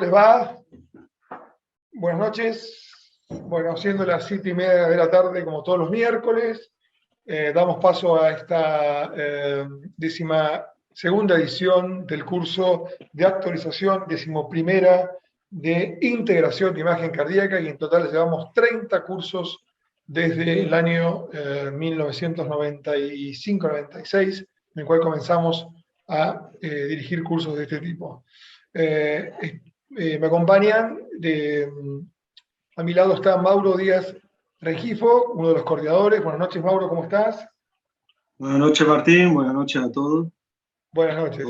les va? Buenas noches. Bueno, siendo las 7:30 de la tarde, como todos los miércoles, damos paso a esta 12ª edición del curso de actualización, 11ª de integración de imagen cardíaca, y en total llevamos 30 cursos desde el año 1995-96, en el cual comenzamos a dirigir cursos de este tipo. Me acompañan, a mi lado está Mauro Díaz Rengifo, uno de los coordinadores. Buenas noches, Mauro, ¿cómo estás? Buenas noches, Martín, buenas noches a todos. Buenas noches.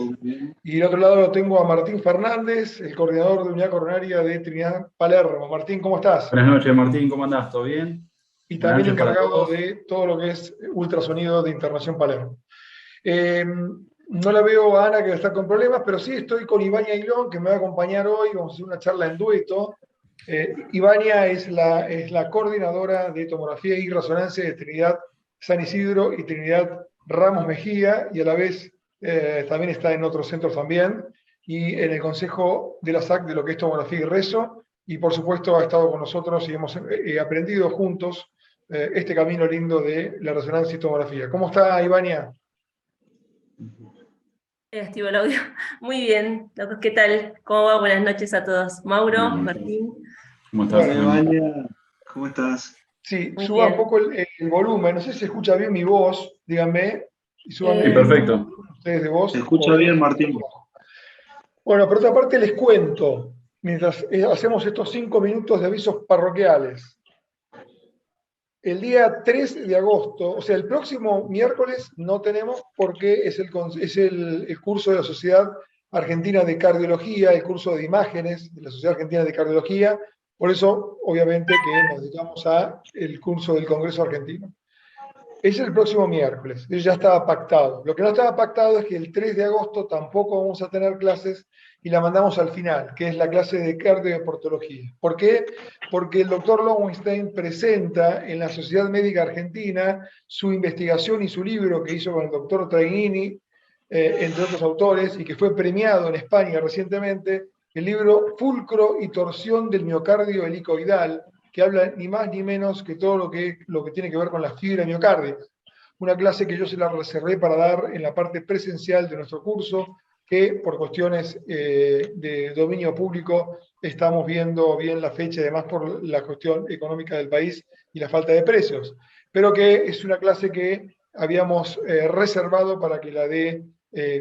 Y del otro lado lo tengo a Martín Fernández, el coordinador de unidad coronaria de Trinidad Palermo. Martín, ¿cómo estás? Buenas noches, Martín, ¿cómo andás? ¿Todo bien? Y también encargado de todo lo que es ultrasonido de Internación Palermo. No la veo a Ana, que está con problemas, pero sí estoy con Ivania Ailón, que me va a acompañar hoy. Vamos a hacer una charla en dueto. Ivania es la coordinadora de tomografía y resonancia de Trinidad San Isidro y Trinidad Ramos Mejía, y a la vez también está en otros centros también, y en el consejo de la SAC de lo que es tomografía y rezo, y por supuesto ha estado con nosotros y hemos aprendido juntos este camino lindo de la resonancia y tomografía. ¿Cómo está, Ivania? Activo el audio. Muy bien, ¿qué tal? ¿Cómo va? Buenas noches a todos. Mauro, Martín. ¿Cómo estás? Ivania, ¿cómo estás? Sí, Muy suba bien. un poco el volumen. No sé si se escucha bien mi voz, díganme. Y suban Sí, perfecto. ustedes de voz. Se escucha bien, Martín. Bueno, por otra parte les cuento, mientras hacemos estos 5 minutos de avisos parroquiales. El día 3 de agosto, o sea, el próximo miércoles no tenemos, porque es el curso de la Sociedad Argentina de Cardiología, el curso de imágenes de la Sociedad Argentina de Cardiología. Por eso, obviamente, que nos dedicamos al curso del Congreso Argentino. Es el próximo miércoles, eso ya estaba pactado. Lo que no estaba pactado es que el 3 de agosto tampoco vamos a tener clases, y la mandamos al final, que es la clase de cardioportología. ¿Por qué? Porque el doctor Lowenstein presenta en la Sociedad Médica Argentina su investigación y su libro que hizo con el doctor Trainini, entre otros autores, y que fue premiado en España recientemente, el libro Fulcro y torsión del miocardio helicoidal, que habla ni más ni menos que todo lo que tiene que ver con la fibra miocárdica. Una clase que yo se la reservé para dar en la parte presencial de nuestro curso, que por cuestiones de dominio público estamos viendo bien la fecha, además por la cuestión económica del país y la falta de precios, pero que es una clase que habíamos reservado para que la dé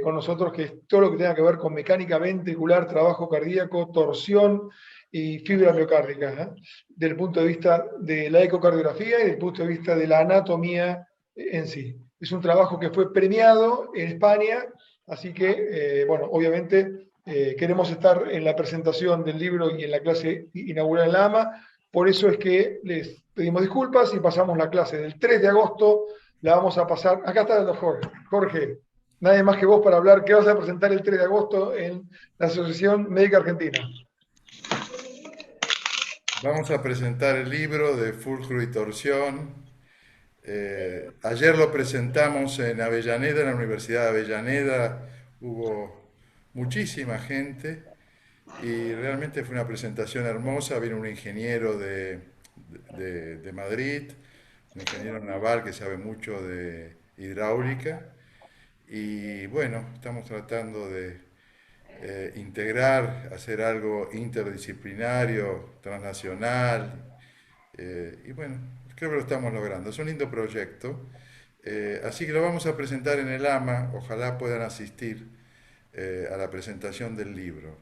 con nosotros, que es todo lo que tenga que ver con mecánica ventricular, trabajo cardíaco, torsión y fibra miocárdica, desde el punto de vista de la ecocardiografía y desde el punto de vista de la anatomía en sí. Es un trabajo que fue premiado en España, así que, bueno, obviamente queremos estar en la presentación del libro y en la clase inaugural en la AMA. Por eso es que les pedimos disculpas y pasamos la clase del 3 de agosto, la vamos a pasar. Acá está el doctor Jorge, nadie más que vos para hablar. ¿Qué vas a presentar el 3 de agosto en la Asociación Médica Argentina? Vamos a presentar el libro de Fulcro y torsión. Ayer lo presentamos en Avellaneda, en la Universidad de Avellaneda. Hubo muchísima gente y realmente fue una presentación hermosa. Vino un ingeniero de Madrid, un ingeniero naval que sabe mucho de hidráulica. Y bueno, estamos tratando de integrar, hacer algo interdisciplinario, transnacional, y bueno, creo que lo estamos logrando. Es un lindo proyecto, así que lo vamos a presentar en el AMA, ojalá puedan asistir a la presentación del libro.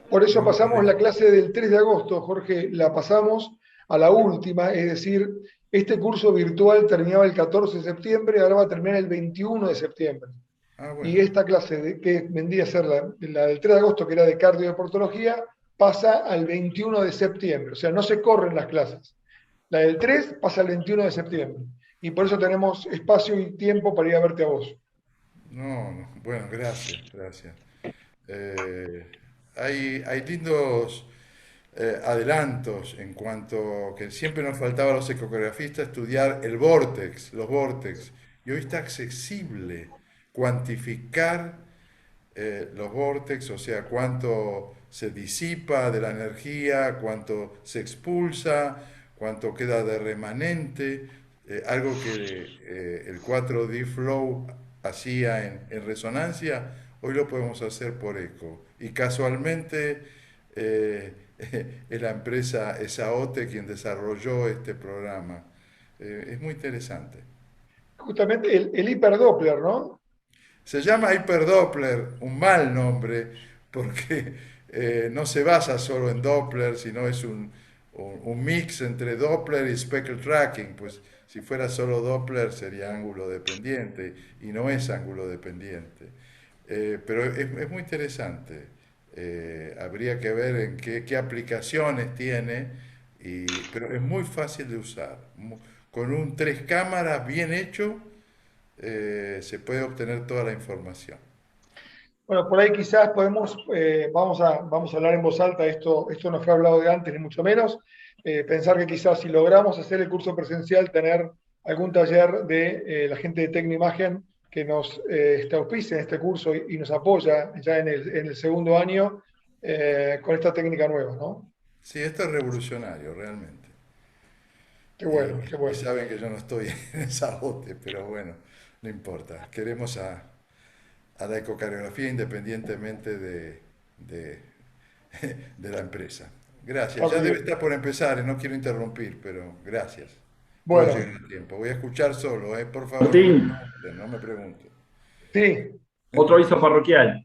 Por eso pasamos la clase del 3 de agosto, Jorge, la pasamos a la última, es decir, este curso virtual terminaba el 14 de septiembre, ahora va a terminar el 21 de septiembre. Bueno. Y esta clase, que vendría a ser la del 3 de agosto, que era de cardioportología, pasa al 21 de septiembre. O sea, no se corren las clases. La del 3 pasa al 21 de septiembre. Y por eso tenemos espacio y tiempo para ir a verte a vos. No, bueno, gracias. Hay lindos adelantos en cuanto que siempre nos faltaba a los ecografistas estudiar los vórtex. Y hoy está accesible cuantificar los vórtex, o sea, cuánto se disipa de la energía, cuánto se expulsa, cuánto queda de remanente, algo que el 4D Flow hacía en resonancia, hoy lo podemos hacer por eco. Y casualmente es la empresa Esaote quien desarrolló este programa. Es muy interesante. Justamente el hiperdoppler, ¿no? Se llama Hyperdoppler, un mal nombre, porque no se basa solo en Doppler, sino es un mix entre Doppler y Speckle Tracking. Pues si fuera solo Doppler sería ángulo dependiente, y no es ángulo dependiente. Pero es muy interesante. Habría que ver en qué aplicaciones tiene, pero es muy fácil de usar. Con un 3 cámaras bien hecho, se puede obtener toda la información. Bueno, por ahí quizás vamos a hablar en voz alta, esto no fue hablado de antes, ni mucho menos, pensar que quizás si logramos hacer el curso presencial, tener algún taller de la gente de Tecnoimagen que nos auspicie en este curso y nos apoya ya en el segundo año con esta técnica nueva, ¿no? Sí, esto es revolucionario, realmente. Qué bueno, qué Y bueno. saben que yo no estoy en esa bote, pero bueno, no importa. Queremos a la ecocardiografía independientemente de la empresa. Gracias. Ya debe estar por empezar, no quiero interrumpir, pero gracias. Puedo Bueno, llegar a tiempo. Voy a escuchar solo, por favor, Martín, no me pregunten. sí, otro aviso parroquial.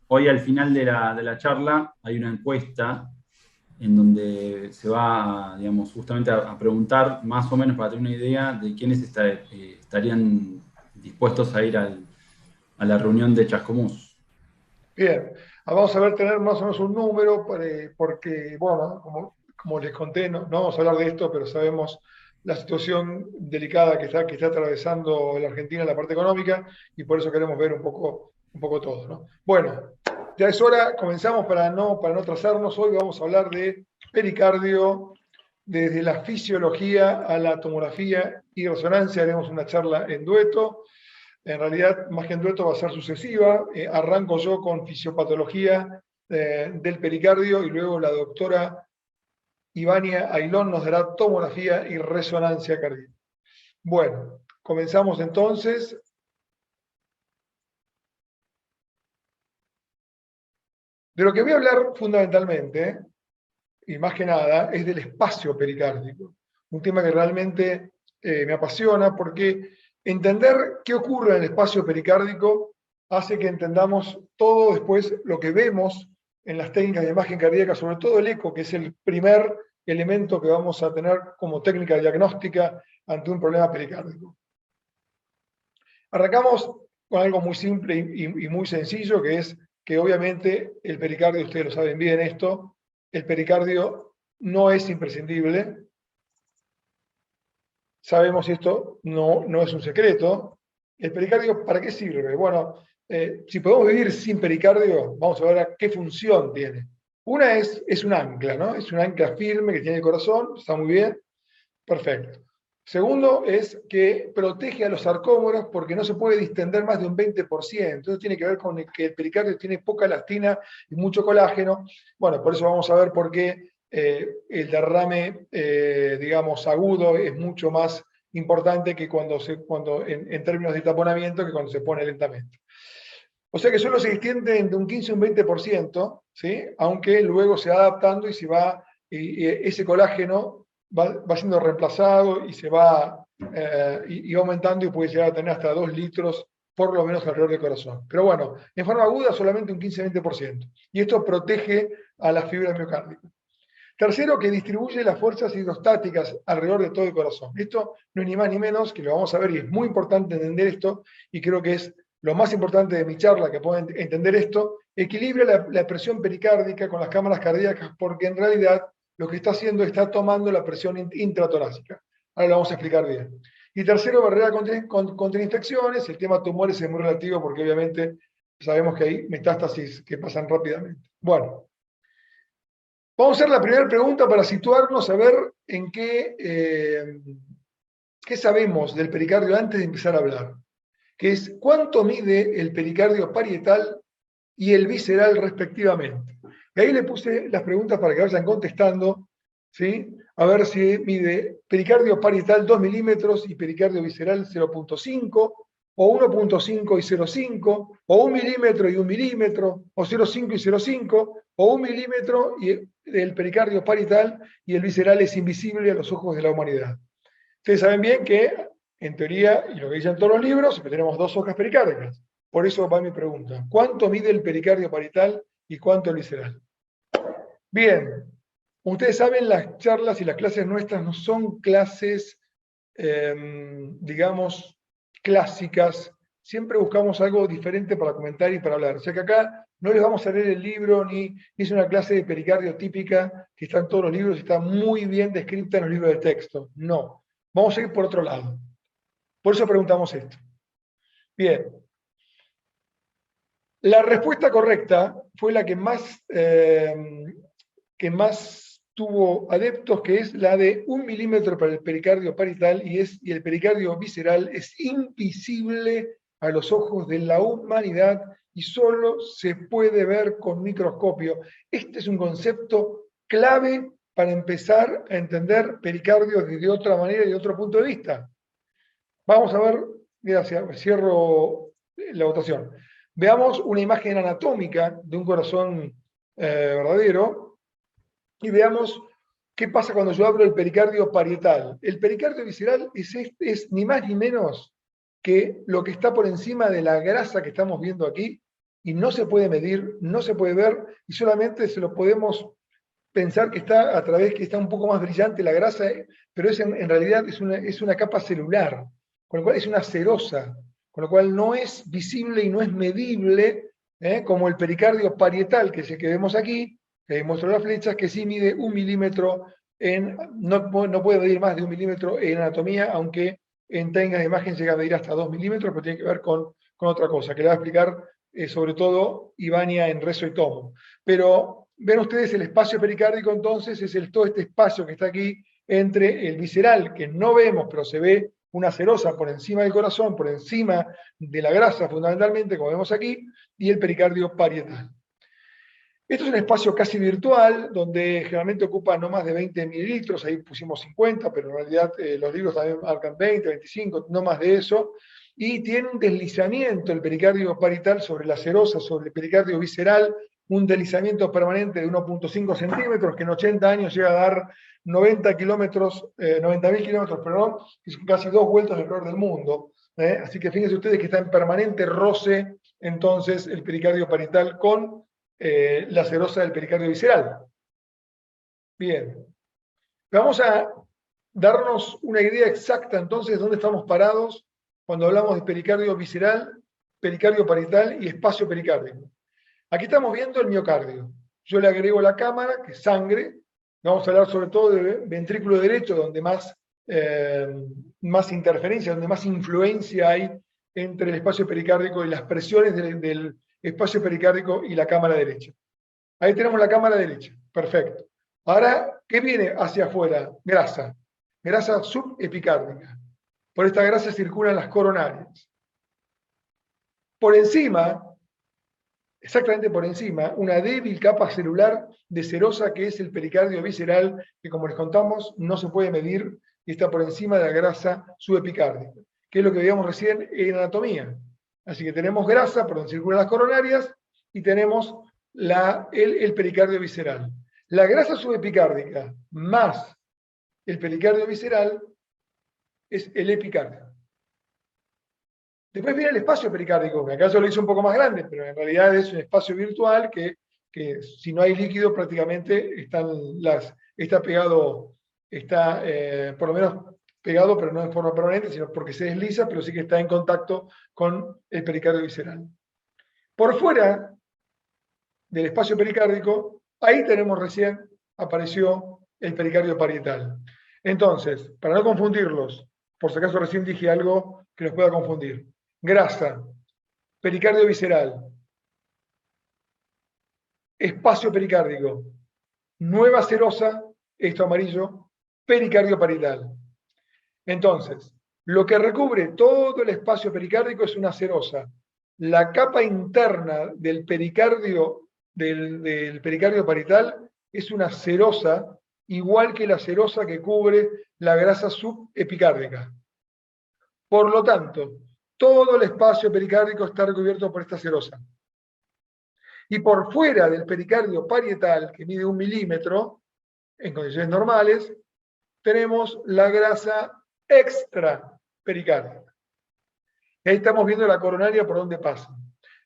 Hoy al final de la charla hay una encuesta en donde se va, digamos, justamente a preguntar más o menos para tener una idea de quiénes estarían dispuestos a ir a la reunión de Chascomús. bien. Vamos a ver, tener más o menos un número, porque, bueno, como les conté, no vamos a hablar de esto, pero sabemos la situación delicada que está atravesando la Argentina en la parte económica, y por eso queremos ver un poco todo, ¿no? Bueno, ya es hora, comenzamos para no trazarnos. Hoy vamos a hablar de pericardio, desde la fisiología a la tomografía y resonancia. Haremos una charla en dueto. En realidad, más que en dueto, va a ser sucesiva. Arranco yo con fisiopatología del pericardio y luego la doctora Ivania Ailón nos dará tomografía y resonancia cardíaca. Bueno, comenzamos entonces. De lo que voy a hablar fundamentalmente, y más que nada, es del espacio pericárdico. Un tema que realmente me apasiona porque entender qué ocurre en el espacio pericárdico hace que entendamos todo después lo que vemos en las técnicas de imagen cardíaca, sobre todo el eco, que es el primer elemento que vamos a tener como técnica diagnóstica ante un problema pericárdico. Arrancamos con algo muy simple y muy sencillo, que es que obviamente el pericardio, ustedes lo saben bien esto, el pericardio no es imprescindible. Sabemos esto, no es un secreto. ¿El pericardio para qué sirve? Bueno, si podemos vivir sin pericardio, vamos a ver a qué función tiene. Una es un ancla, ¿no? Es un ancla firme que tiene el corazón, está muy bien, perfecto. Segundo es que protege a los sarcómeros porque no se puede distender más de un 20%. Entonces tiene que ver con que el pericardio tiene poca elastina y mucho colágeno. Bueno, por eso vamos a ver por qué el derrame, digamos, agudo es mucho más importante que en términos de taponamiento que cuando se pone lentamente. O sea que solo se extiende entre un 15 y un 20%, ¿sí? Aunque luego se va adaptando y ese colágeno va siendo reemplazado y se va y aumentando y puede llegar a tener hasta 2 litros por lo menos alrededor del corazón. Pero bueno, en forma aguda solamente un 15-20%. Y esto protege a la fibra miocárdica. Tercero, que distribuye las fuerzas hidrostáticas alrededor de todo el corazón. Esto no es ni más ni menos, que lo vamos a ver y es muy importante entender esto, y creo que es lo más importante de mi charla, que puedan entender esto, equilibra la presión pericárdica con las cámaras cardíacas, porque en realidad lo que está haciendo está tomando la presión intratorácica. Ahora lo vamos a explicar bien. Y tercero, barrera contra infecciones. El tema tumores es muy relativo porque obviamente sabemos que hay metástasis que pasan rápidamente. Bueno, vamos a hacer la primera pregunta para situarnos a ver en qué sabemos del pericardio antes de empezar a hablar, que es cuánto mide el pericardio parietal y el visceral respectivamente. Y ahí le puse las preguntas para que vayan contestando, ¿sí? A ver si mide pericardio parietal 2 milímetros y pericardio visceral 0.5, o 1.5 y 0.5, o 1 milímetro y 1 milímetro, o 0.5 y 0.5, o 1 milímetro y el pericardio parietal y el visceral es invisible a los ojos de la humanidad. Ustedes saben bien que, en teoría, y lo que dicen todos los libros, siempre tenemos dos hojas pericárdicas. Por eso va mi pregunta. ¿Cuánto mide el pericardio parietal y cuánto el visceral? Bien, ustedes saben, las charlas y las clases nuestras no son clases, digamos, clásicas. Siempre buscamos algo diferente para comentar y para hablar. O sea que acá no les vamos a leer el libro, ni es una clase de pericardio típica, que está en todos los libros y está muy bien descrita en los libros de texto. No, vamos a ir por otro lado. Por eso preguntamos esto. Bien. La respuesta correcta fue la que más tuvo adeptos, que es la de 1 milímetro para el pericardio parietal y el pericardio visceral es invisible a los ojos de la humanidad y solo se puede ver con microscopio. Este es un concepto clave para empezar a entender pericardio de otra manera y de otro punto de vista. Vamos a ver, gracias, cierro la votación. Veamos una imagen anatómica de un corazón verdadero y veamos qué pasa cuando yo abro el pericardio parietal. El pericardio visceral es ni más ni menos que lo que está por encima de la grasa que estamos viendo aquí y no se puede medir, no se puede ver y solamente se lo podemos pensar que está a través, que está un poco más brillante la grasa, pero en realidad es una capa celular, con lo cual es una serosa, con lo cual no es visible y no es medible, como el pericardio parietal, que es el que vemos aquí, que muestro las flechas, que sí mide 1 milímetro, no puede medir más de 1 milímetro en anatomía, aunque en técnicas de imagen llega a medir hasta 2 milímetros, pero tiene que ver con otra cosa, que le va a explicar sobre todo Ivania en rezo y tomo. Pero ven ustedes el espacio pericárdico, entonces, es todo este espacio que está aquí entre el visceral, que no vemos, pero se ve una serosa por encima del corazón, por encima de la grasa fundamentalmente, como vemos aquí, y el pericardio parietal. Esto es un espacio casi virtual, donde generalmente ocupa no más de 20 mililitros, ahí pusimos 50, pero en realidad los libros también marcan 20, 25, no más de eso, y tiene un deslizamiento el pericardio parietal sobre la serosa, sobre el pericardio visceral, un deslizamiento permanente de 1.5 centímetros, que en 80 años llega a dar 90.000 kilómetros, perdón, que son casi 2 vueltas alrededor del mundo. Así que fíjense ustedes que está en permanente roce, entonces, el pericardio parietal con la serosa del pericardio visceral. Bien. Vamos a darnos una idea exacta, entonces, de dónde estamos parados cuando hablamos de pericardio visceral, pericardio parietal y espacio pericárdico. Aquí estamos viendo el miocardio. Yo le agrego la cámara, que es sangre. Vamos a hablar sobre todo de ventrículo derecho, donde más interferencia, donde más influencia hay entre el espacio pericárdico y las presiones del espacio pericárdico y la cámara derecha. Ahí tenemos la cámara derecha. Perfecto. Ahora, ¿qué viene hacia afuera? Grasa. Grasa subepicárdica. Por esta grasa circulan las coronarias. Por encima, exactamente por encima, una débil capa celular de serosa que es el pericardio visceral, que como les contamos, no se puede medir y está por encima de la grasa subepicárdica, que es lo que veíamos recién en anatomía. Así que tenemos grasa por donde circulan las coronarias y tenemos el pericardio visceral. La grasa subepicárdica más el pericardio visceral es el epicardio. Después viene el espacio pericárdico, que acá yo lo hice un poco más grande, pero en realidad es un espacio virtual que si no hay líquido prácticamente está pegado, por lo menos pegado, pero no de forma permanente, sino porque se desliza, pero sí que está en contacto con el pericardio visceral. Por fuera del espacio pericárdico, ahí apareció el pericardio parietal. Entonces, para no confundirlos, por si acaso recién dije algo que los pueda confundir. Grasa, pericardio visceral, espacio pericárdico, nueva serosa, esto amarillo, pericardio parietal. Entonces, lo que recubre todo el espacio pericárdico es una serosa. La capa interna del pericardio del pericardio parietal es una serosa, igual que la serosa que cubre la grasa subepicárdica. Por lo tanto, todo el espacio pericárdico está recubierto por esta serosa. Y por fuera del pericardio parietal, que mide 1 milímetro, en condiciones normales, tenemos la grasa extrapericárdica. Y ahí estamos viendo la coronaria por donde pasa.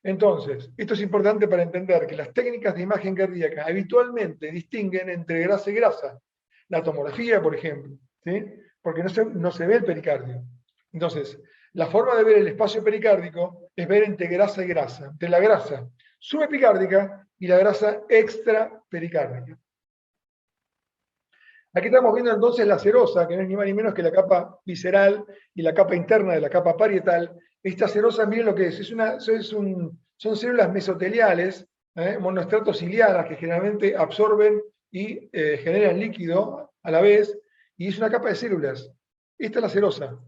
Entonces, esto es importante para entender que las técnicas de imagen cardíaca habitualmente distinguen entre grasa y grasa. La tomografía, por ejemplo, ¿sí? Porque no se ve el pericardio. Entonces, la forma de ver el espacio pericárdico es ver entre grasa y grasa, entre la grasa subepicárdica y la grasa extrapericárdica. Aquí estamos viendo entonces la serosa, que no es ni más ni menos que la capa visceral y la capa interna de la capa parietal. Esta serosa, miren lo que es, son células mesoteliales, monoestratos ciliadas, que generalmente absorben y generan líquido a la vez, y es una capa de células. Esta es la serosa.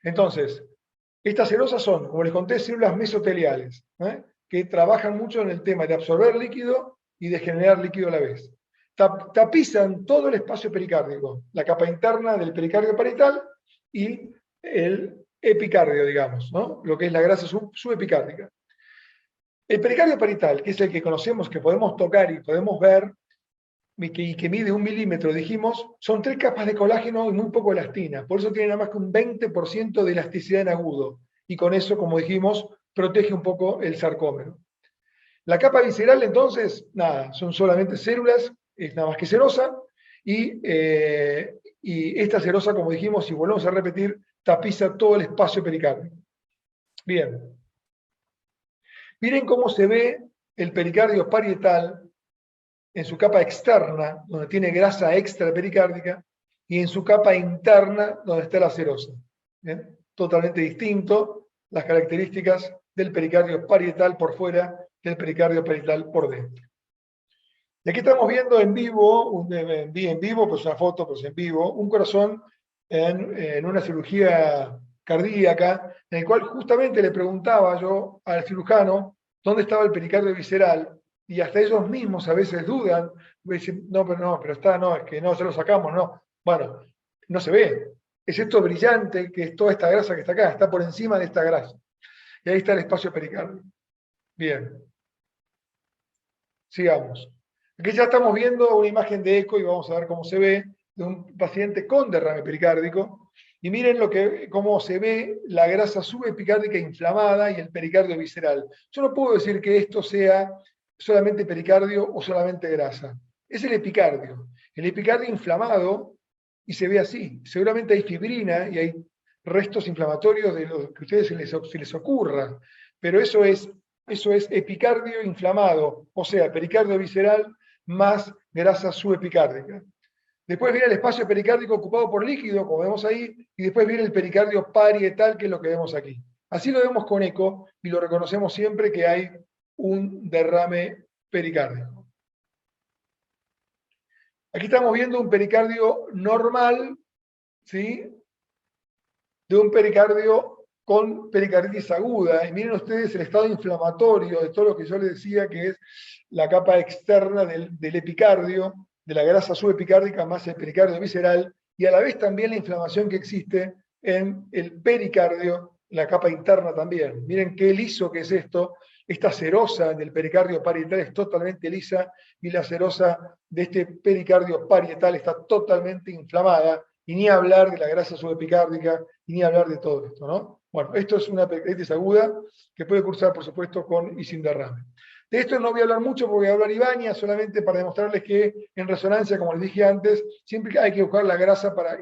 Entonces, estas serosas son, como les conté, células mesoteliales, que trabajan mucho en el tema de absorber líquido y de generar líquido a la vez. Tapizan todo el espacio pericárdico, la capa interna del pericardio parietal y el epicardio, digamos, ¿no? Lo que es la grasa subepicárdica. El pericardio parietal, que es el que conocemos, que podemos tocar y podemos ver, y que mide 1 milímetro, dijimos, son 3 capas de colágeno y muy poco elastina. Por eso tiene nada más que un 20% de elasticidad en agudo. Y con eso, como dijimos, protege un poco el sarcómero. La capa visceral, entonces, nada, son solamente células, es nada más que serosa, y esta serosa, como dijimos, si volvemos a repetir, tapiza todo el espacio pericárdico. Bien. Miren cómo se ve el pericardio parietal en su capa externa, donde tiene grasa extrapericárdica, y en su capa interna, donde está la serosa. ¿Bien? Totalmente distinto las características del pericardio parietal por fuera del pericardio parietal por dentro. Y aquí estamos viendo en vivo, pues una foto, pues en vivo, un corazón en una cirugía cardíaca, en el cual justamente le preguntaba yo al cirujano dónde estaba el pericardio visceral, y hasta ellos mismos a veces dudan, dicen, pero está, es que no, se lo sacamos, no. Bueno, no se ve. Es esto brillante, que es toda esta grasa que está acá, está por encima de esta grasa. Y ahí está el espacio pericárdico. Bien. Sigamos. Aquí ya estamos viendo una imagen de eco y vamos a ver cómo se ve de un paciente con derrame pericárdico. Y miren cómo se ve la grasa subepicárdica inflamada y el pericardio visceral. Yo no puedo decir que esto sea solamente pericardio o solamente grasa. Es el epicardio. El epicardio inflamado, y se ve así. Seguramente hay fibrina y hay restos inflamatorios de lo que a ustedes se les ocurra. Pero eso es epicardio inflamado, o sea, pericardio visceral más grasa subepicárdica. Después viene el espacio pericárdico ocupado por líquido, como vemos ahí, y después viene el pericardio parietal, que es lo que vemos aquí. Así lo vemos con eco y lo reconocemos siempre que hay un derrame pericárdico. Aquí estamos viendo un pericardio normal, ¿sí? De un pericardio con pericarditis aguda. Y miren ustedes el estado inflamatorio de todo lo que yo les decía, que es la capa externa del epicardio, de la grasa subepicárdica más el pericardio visceral, y a la vez también la inflamación que existe en el pericardio, la capa interna también. Miren qué liso que es esto. Esta serosa del pericardio parietal es totalmente lisa y la serosa de este pericardio parietal está totalmente inflamada, y ni hablar de la grasa subepicárdica y ni hablar de todo esto, ¿no? Bueno, esto es una pericarditis aguda que puede cursar, por supuesto, con y sin derrame. De esto no voy a hablar mucho porque voy a hablar Ibáñez, solamente para demostrarles que en resonancia, como les dije antes, siempre hay que buscar la grasa para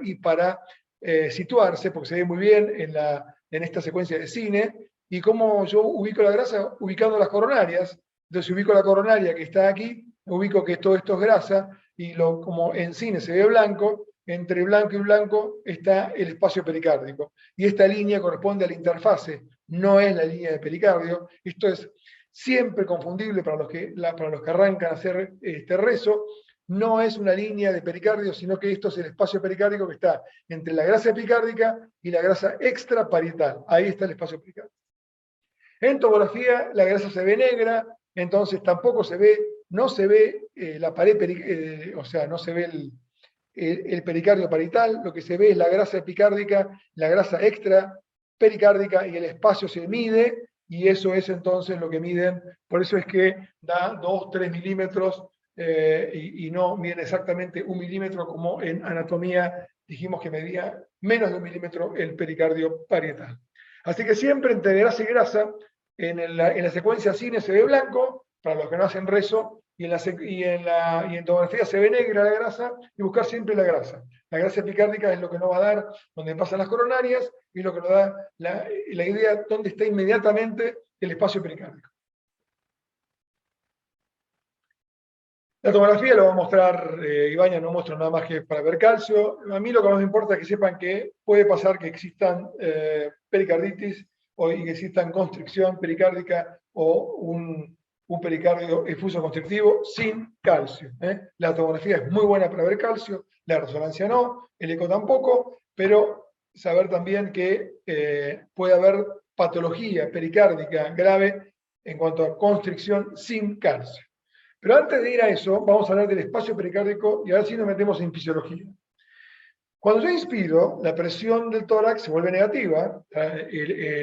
situarse, porque se ve muy bien en esta secuencia de cine. Y cómo yo ubico la grasa, ubicando las coronarias. Entonces ubico la coronaria que está aquí, ubico que todo esto es grasa, y como en cine se ve blanco, entre blanco y blanco está el espacio pericárdico. Y esta línea corresponde a la interfase, no es la línea de pericardio. Esto es siempre confundible para los que arrancan a hacer este rezo. No es una línea de pericardio, sino que esto es el espacio pericárdico que está entre la grasa epicárdica y la grasa extraparietal. Ahí está el espacio pericárdico. En tomografía la grasa se ve negra, entonces tampoco se ve no se ve la pared, o sea, no se ve el pericardio parietal, lo que se ve es la grasa epicárdica, la grasa extra pericárdica, y el espacio se mide, y eso es entonces lo que miden. Por eso es que da 2-3 milímetros y no miden exactamente 1 milímetro, como en anatomía dijimos que medía menos de 1 milímetro el pericardio parietal. Así que siempre entre grasa y grasa, en la secuencia cine se ve blanco, para los que no hacen rezo, y en tomografía se ve negra la grasa, y buscar siempre la grasa. La grasa epicárdica es lo que nos va a dar donde pasan las coronarias, y lo que nos da la idea dónde está inmediatamente el espacio pericárdico. La tomografía lo va a mostrar Ibaña, no muestro nada más que para ver calcio. A mí lo que más me importa es que sepan que puede pasar que existan pericarditis y que existan constricción pericárdica o un pericardio efuso constrictivo sin calcio. La tomografía es muy buena para ver calcio, la resonancia no, el eco tampoco, pero saber también que puede haber patología pericárdica grave en cuanto a constricción sin calcio. Pero antes de ir a eso, vamos a hablar del espacio pericárdico y ahora sí nos metemos en fisiología. Cuando yo inspiro, la presión del tórax se vuelve negativa,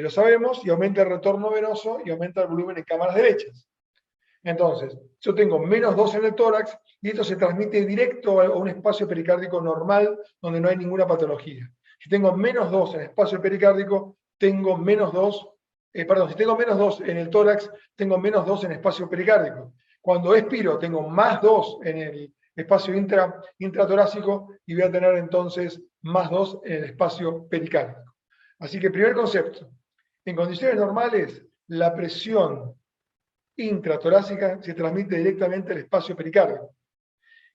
lo sabemos, y aumenta el retorno venoso y aumenta el volumen en cámaras derechas. Entonces, yo tengo -2 en el tórax y esto se transmite directo a un espacio pericárdico normal donde no hay ninguna patología. Si tengo -2 en el espacio pericárdico, tengo -2, si tengo -2 en el tórax, tengo -2 en el espacio pericárdico. Cuando expiro, tengo +2 en el espacio intratorácico y voy a tener entonces +2 en el espacio pericárdico. Así que, primer concepto, en condiciones normales, la presión intratorácica se transmite directamente al espacio pericárdico.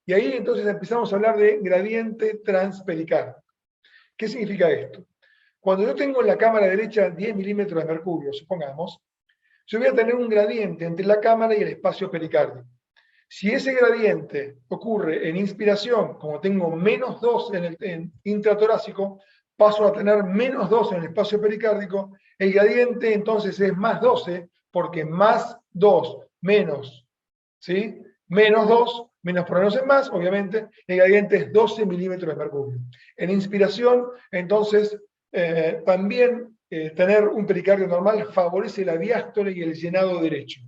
Y ahí entonces empezamos a hablar de gradiente transpericárdico. ¿Qué significa esto? Cuando yo tengo en la cámara derecha 10 milímetros de mercurio, supongamos, yo voy a tener un gradiente entre la cámara y el espacio pericárdico. Si ese gradiente ocurre en inspiración, como tengo -2 en intratorácico, paso a tener -2 en el espacio pericárdico, el gradiente entonces es +12, porque +2 menos, ¿sí? -2, menos por menos es más, obviamente, el gradiente es 12 milímetros de mercurio. En inspiración, entonces, también tener un pericardio normal favorece la diástole y el llenado derecho.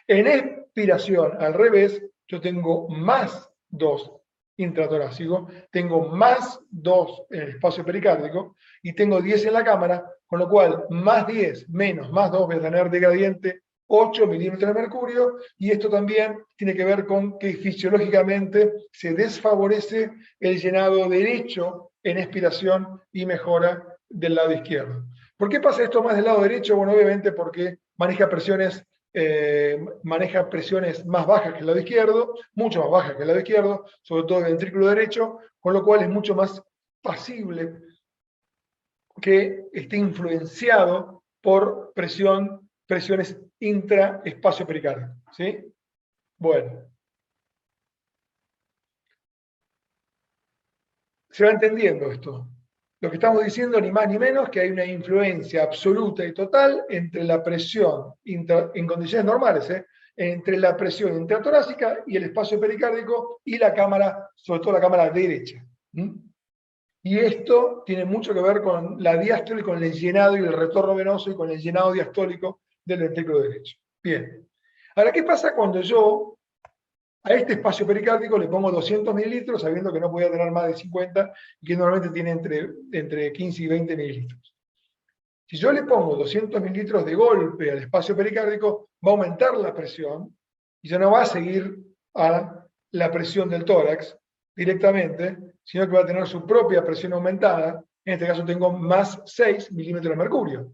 En expiración, al revés, yo tengo +2 intratorácico, tengo +2 en el espacio pericárdico y tengo 10 en la cámara, con lo cual +10 menos +2 voy a tener de gradiente 8 milímetros de mercurio, y esto también tiene que ver con que fisiológicamente se desfavorece el llenado derecho en expiración y mejora del lado izquierdo. ¿Por qué pasa esto más del lado derecho? Bueno, obviamente porque maneja presiones más bajas que el lado izquierdo, mucho más bajas que el lado izquierdo, sobre todo el ventrículo derecho, con lo cual es mucho más pasible que esté influenciado por presiones intraespacio pericárdico. ¿Sí? Bueno. Se va entendiendo esto. Lo que estamos diciendo ni más ni menos que hay una influencia absoluta y total entre la presión, en condiciones normales, entre la presión intratorácica y el espacio pericárdico y la cámara, sobre todo la cámara derecha. Y esto tiene mucho que ver con la diástole, con el llenado y el retorno venoso y con el llenado diastólico del ventrículo derecho. Bien. Ahora, ¿qué pasa cuando yo a este espacio pericárdico le pongo 200 mililitros, sabiendo que no podía tener más de 50 y que normalmente tiene entre 15 y 20 mililitros? Si yo le pongo 200 mililitros de golpe al espacio pericárdico, va a aumentar la presión y ya no va a seguir a la presión del tórax directamente, sino que va a tener su propia presión aumentada. En este caso tengo +6 milímetros de mercurio.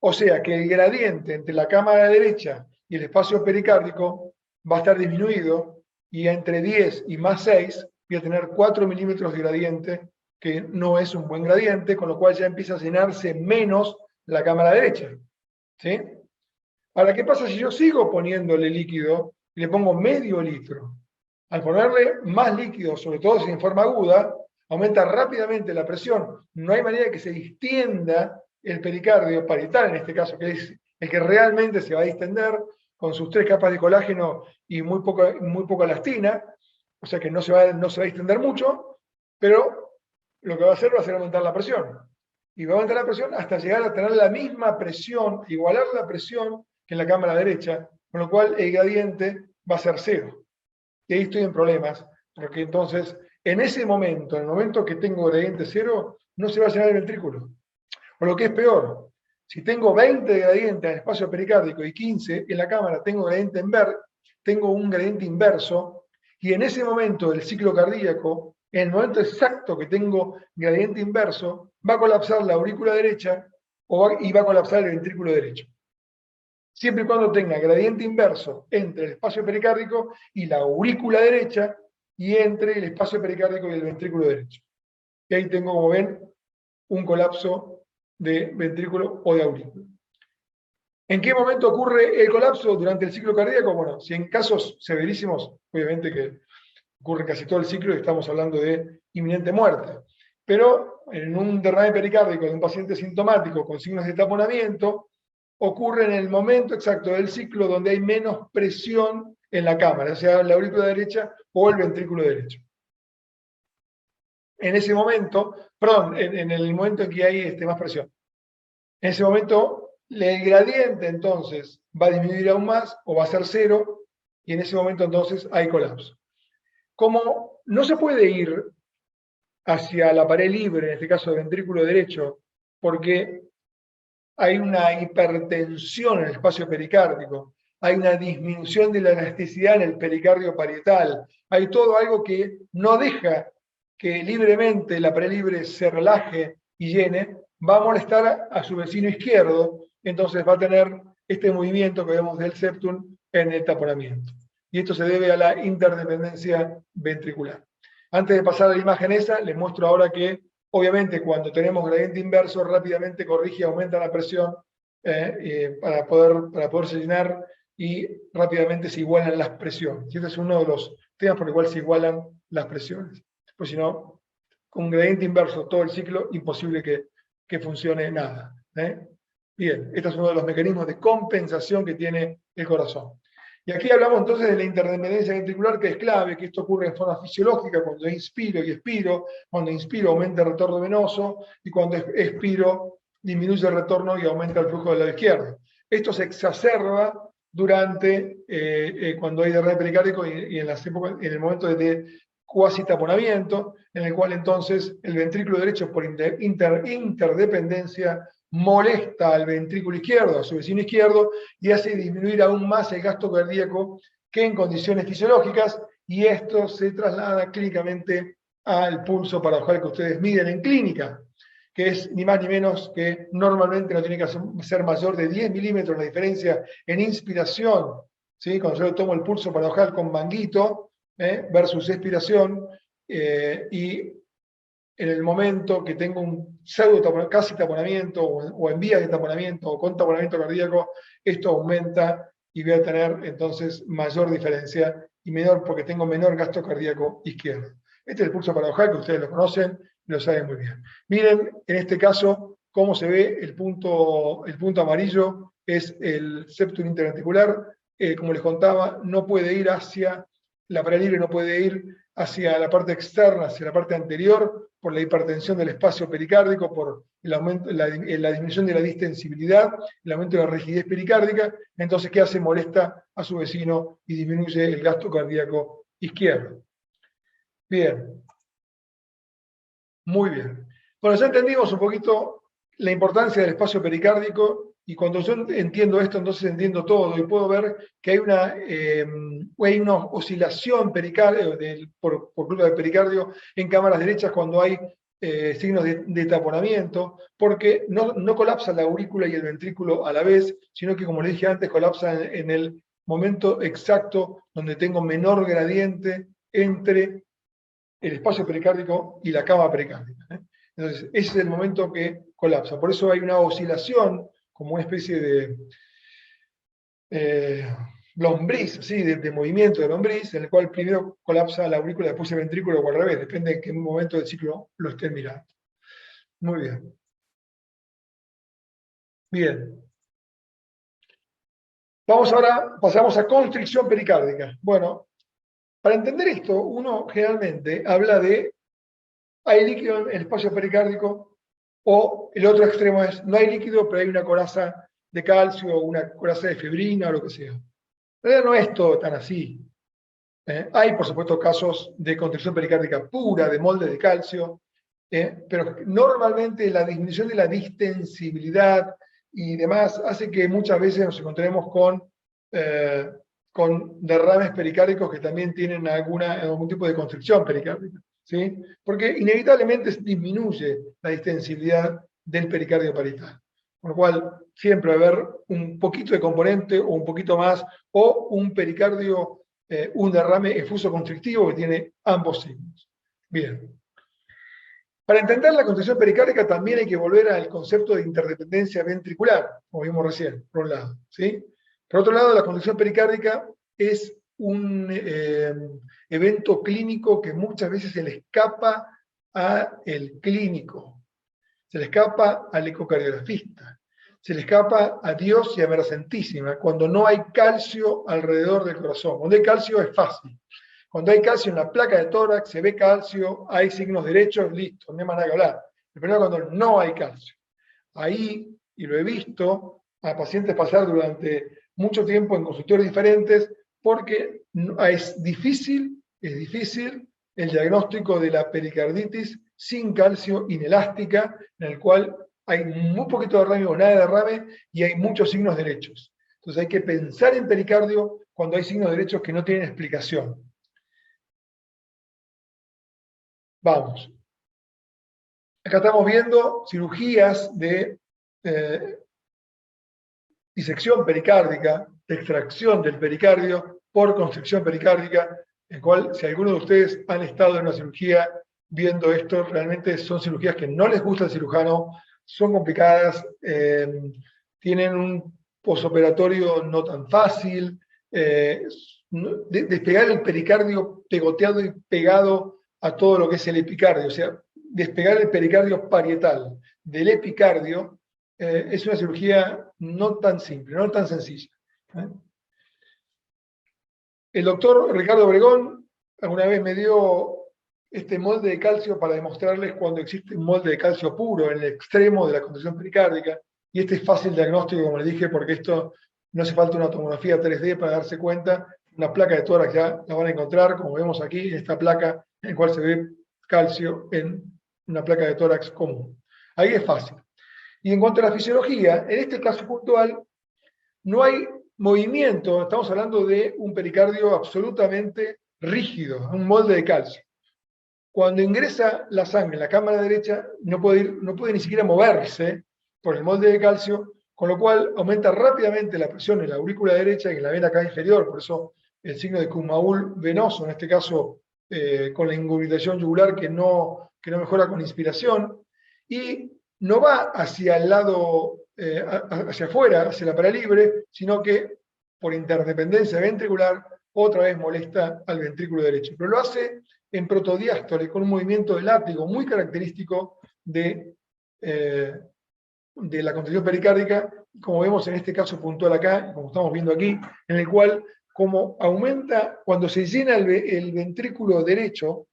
O sea que el gradiente entre la cámara derecha y el espacio pericárdico va a estar disminuido, y entre 10 y +6 voy a tener 4 milímetros de gradiente, que no es un buen gradiente, con lo cual ya empieza a llenarse menos la cámara derecha. ¿Sí? Ahora, ¿qué pasa si yo sigo poniéndole líquido y le pongo medio litro? Al ponerle más líquido, sobre todo si en forma aguda, aumenta rápidamente la presión. No hay manera de que se distienda el pericardio parietal, en este caso, que es el que realmente se va a distender, con sus 3 capas de colágeno y muy poca elastina, o sea que no se va a extender mucho, pero lo que va a hacer aumentar la presión. Y va a aumentar la presión hasta llegar a tener la misma presión, igualar la presión que en la cámara derecha, con lo cual el gradiente va a ser 0. Y ahí estoy en problemas, porque entonces, en ese momento, en el momento que tengo gradiente 0, no se va a llenar el ventrículo. O lo que es peor, si tengo 20 de gradiente en el espacio pericárdico y 15 en la cámara, tengo un gradiente inverso, y en ese momento del ciclo cardíaco, en el momento exacto que tengo gradiente inverso, va a colapsar la aurícula derecha y va a colapsar el ventrículo derecho. Siempre y cuando tenga gradiente inverso entre el espacio pericárdico y la aurícula derecha y entre el espacio pericárdico y el ventrículo derecho. Y ahí tengo, como ven, un colapso de ventrículo o de aurícula. ¿En qué momento ocurre el colapso durante el ciclo cardíaco? Bueno, si en casos severísimos, obviamente que ocurre casi todo el ciclo y estamos hablando de inminente muerte. Pero en un derrame pericárdico de un paciente sintomático con signos de taponamiento, ocurre en el momento exacto del ciclo donde hay menos presión en la cámara, o sea, la aurícula derecha o el ventrículo derecho. En ese momento, perdón, en el momento en que hay más presión. En ese momento, el gradiente entonces va a disminuir aún más o va a ser 0, y en ese momento entonces hay colapso. Como no se puede ir hacia la pared libre, en este caso del ventrículo derecho, porque hay una hipertensión en el espacio pericárdico, hay una disminución de la elasticidad en el pericardio parietal, hay todo algo que no deja que libremente la pared libre se relaje y llene, va a molestar a su vecino izquierdo, entonces va a tener este movimiento que vemos del septum en el taponamiento. Y esto se debe a la interdependencia ventricular. Antes de pasar a la imagen esa, les muestro ahora que, obviamente, cuando tenemos gradiente inverso, rápidamente corrige y aumenta la presión para poderse llenar y rápidamente se igualan las presiones. Y este es uno de los temas por el cual se igualan las presiones. Pues si no, con un gradiente inverso todo el ciclo, imposible que funcione nada. Bien, este es uno de los mecanismos de compensación que tiene el corazón. Y aquí hablamos entonces de la interdependencia ventricular, que es clave, que esto ocurre en forma fisiológica cuando inspiro y expiro. Cuando inspiro aumenta el retorno venoso y cuando expiro disminuye el retorno y aumenta el flujo del lado izquierdo. Esto se exacerba durante cuando hay derrame pericárdico y en el momento de cuasi taponamiento, en el cual entonces el ventrículo derecho por interdependencia molesta al ventrículo izquierdo, a su vecino izquierdo, y hace disminuir aún más el gasto cardíaco que en condiciones fisiológicas, y esto se traslada clínicamente al pulso paradojal que ustedes miden en clínica, que es ni más ni menos que normalmente no tiene que ser mayor de 10 milímetros la diferencia en inspiración, ¿sí? Cuando yo tomo el pulso paradojal con manguito versus expiración, y en el momento que tengo un casi taponamiento o en vías de taponamiento o con taponamiento cardíaco, esto aumenta y voy a tener entonces mayor diferencia y menor porque tengo menor gasto cardíaco izquierdo. Este es el pulso paradojal, que ustedes lo conocen y lo saben muy bien. Miren en este caso cómo se ve el punto amarillo, es el septum interventricular. Como les contaba, no puede ir hacia la pared libre, no puede ir hacia la parte externa, hacia la parte anterior, por la hipertensión del espacio pericárdico, por el aumento, la disminución de la distensibilidad, el aumento de la rigidez pericárdica. Entonces, ¿qué hace? Molesta a su vecino y disminuye el gasto cardíaco izquierdo. Bien. Muy bien. Bueno, ya entendimos un poquito la importancia del espacio pericárdico, y cuando yo entiendo esto, entonces entiendo todo, y puedo ver que hay una oscilación por culpa del pericardio en cámaras derechas cuando hay signos de taponamiento, porque no colapsa la aurícula y el ventrículo a la vez, sino que, como les dije antes, colapsa en el momento exacto donde tengo menor gradiente entre el espacio pericárdico y la cama pericárdica. Entonces, ese es el momento que colapsa. Por eso hay una oscilación, como una especie de lombriz, ¿sí? de movimiento de lombriz, en el cual primero colapsa la aurícula, después el ventrículo, o al revés, depende de en qué momento del ciclo lo estén mirando. Muy bien. Bien. Pasamos a constricción pericárdica. Bueno, para entender esto, uno generalmente habla de hay líquido en el espacio pericárdico, o el otro extremo es no hay líquido, pero hay una coraza de calcio, o una coraza de fibrina, o lo que sea. En realidad no es todo tan así. Hay, por supuesto, casos de constricción pericárdica pura, de molde de calcio, pero normalmente la disminución de la distensibilidad y demás hace que muchas veces nos encontremos con derrames pericárdicos que también tienen algún tipo de constricción pericárdica, ¿sí? Porque inevitablemente disminuye la distensibilidad del pericardio parietal. Con lo cual, siempre va a haber un poquito de componente o un poquito más, o un pericardio, un derrame efuso constrictivo que tiene ambos signos. Bien. Para entender la constricción pericárdica también hay que volver al concepto de interdependencia ventricular, como vimos recién, por un lado, ¿sí? Por otro lado, la constricción pericárdica es un evento clínico que muchas veces se le escapa al clínico, se le escapa al ecocardiografista, se le escapa a Dios y a María Santísima, cuando no hay calcio alrededor del corazón. Cuando hay calcio es fácil. Cuando hay calcio en la placa de tórax, se ve calcio, hay signos derechos, listo, no hay más nada que hablar. El problema es cuando no hay calcio. Ahí, y lo he visto, a pacientes pasar durante mucho tiempo en consultorios diferentes, porque es difícil el diagnóstico de la pericarditis sin calcio inelástica, en el cual hay muy poquito derrame o nada de derrame y hay muchos signos derechos. Entonces hay que pensar en pericardio cuando hay signos derechos que no tienen explicación. Vamos. Acá estamos viendo cirugías de disección pericárdica, de extracción del pericardio por constricción pericárdica, en cual, si alguno de ustedes han estado en una cirugía viendo esto, realmente son cirugías que no les gusta al cirujano, son complicadas, tienen un posoperatorio no tan fácil, despegar el pericardio pegoteado y pegado a todo lo que es el epicardio, o sea, despegar el pericardio parietal del epicardio, es una cirugía no tan simple, no tan sencilla. El doctor Ricardo Obregón alguna vez me dio este molde de calcio para demostrarles cuando existe un molde de calcio puro en el extremo de la constricción pericárdica, y este es fácil diagnóstico, como les dije, porque esto no hace falta una tomografía 3D para darse cuenta. Una placa de tórax ya la van a encontrar, como vemos aquí, en esta placa en la cual se ve calcio en una placa de tórax común. Ahí es fácil. Y en cuanto a la fisiología, en este caso puntual, no hay movimiento, estamos hablando de un pericardio absolutamente rígido, un molde de calcio. Cuando ingresa la sangre en la cámara derecha, no puede ni siquiera moverse por el molde de calcio, con lo cual aumenta rápidamente la presión en la aurícula derecha y en la vena acá inferior, por eso el signo de Kuhn-Maul venoso, en este caso con la ingurgitación yugular que no mejora con inspiración, y no va hacia el lado, hacia afuera, hacia la paralibre, sino que por interdependencia ventricular otra vez molesta al ventrículo derecho. Pero lo hace en protodiástole, con un movimiento de látigo muy característico de la constricción pericárdica, como vemos en este caso puntual acá, como estamos viendo aquí, en el cual, como aumenta, cuando se llena el ventrículo derecho,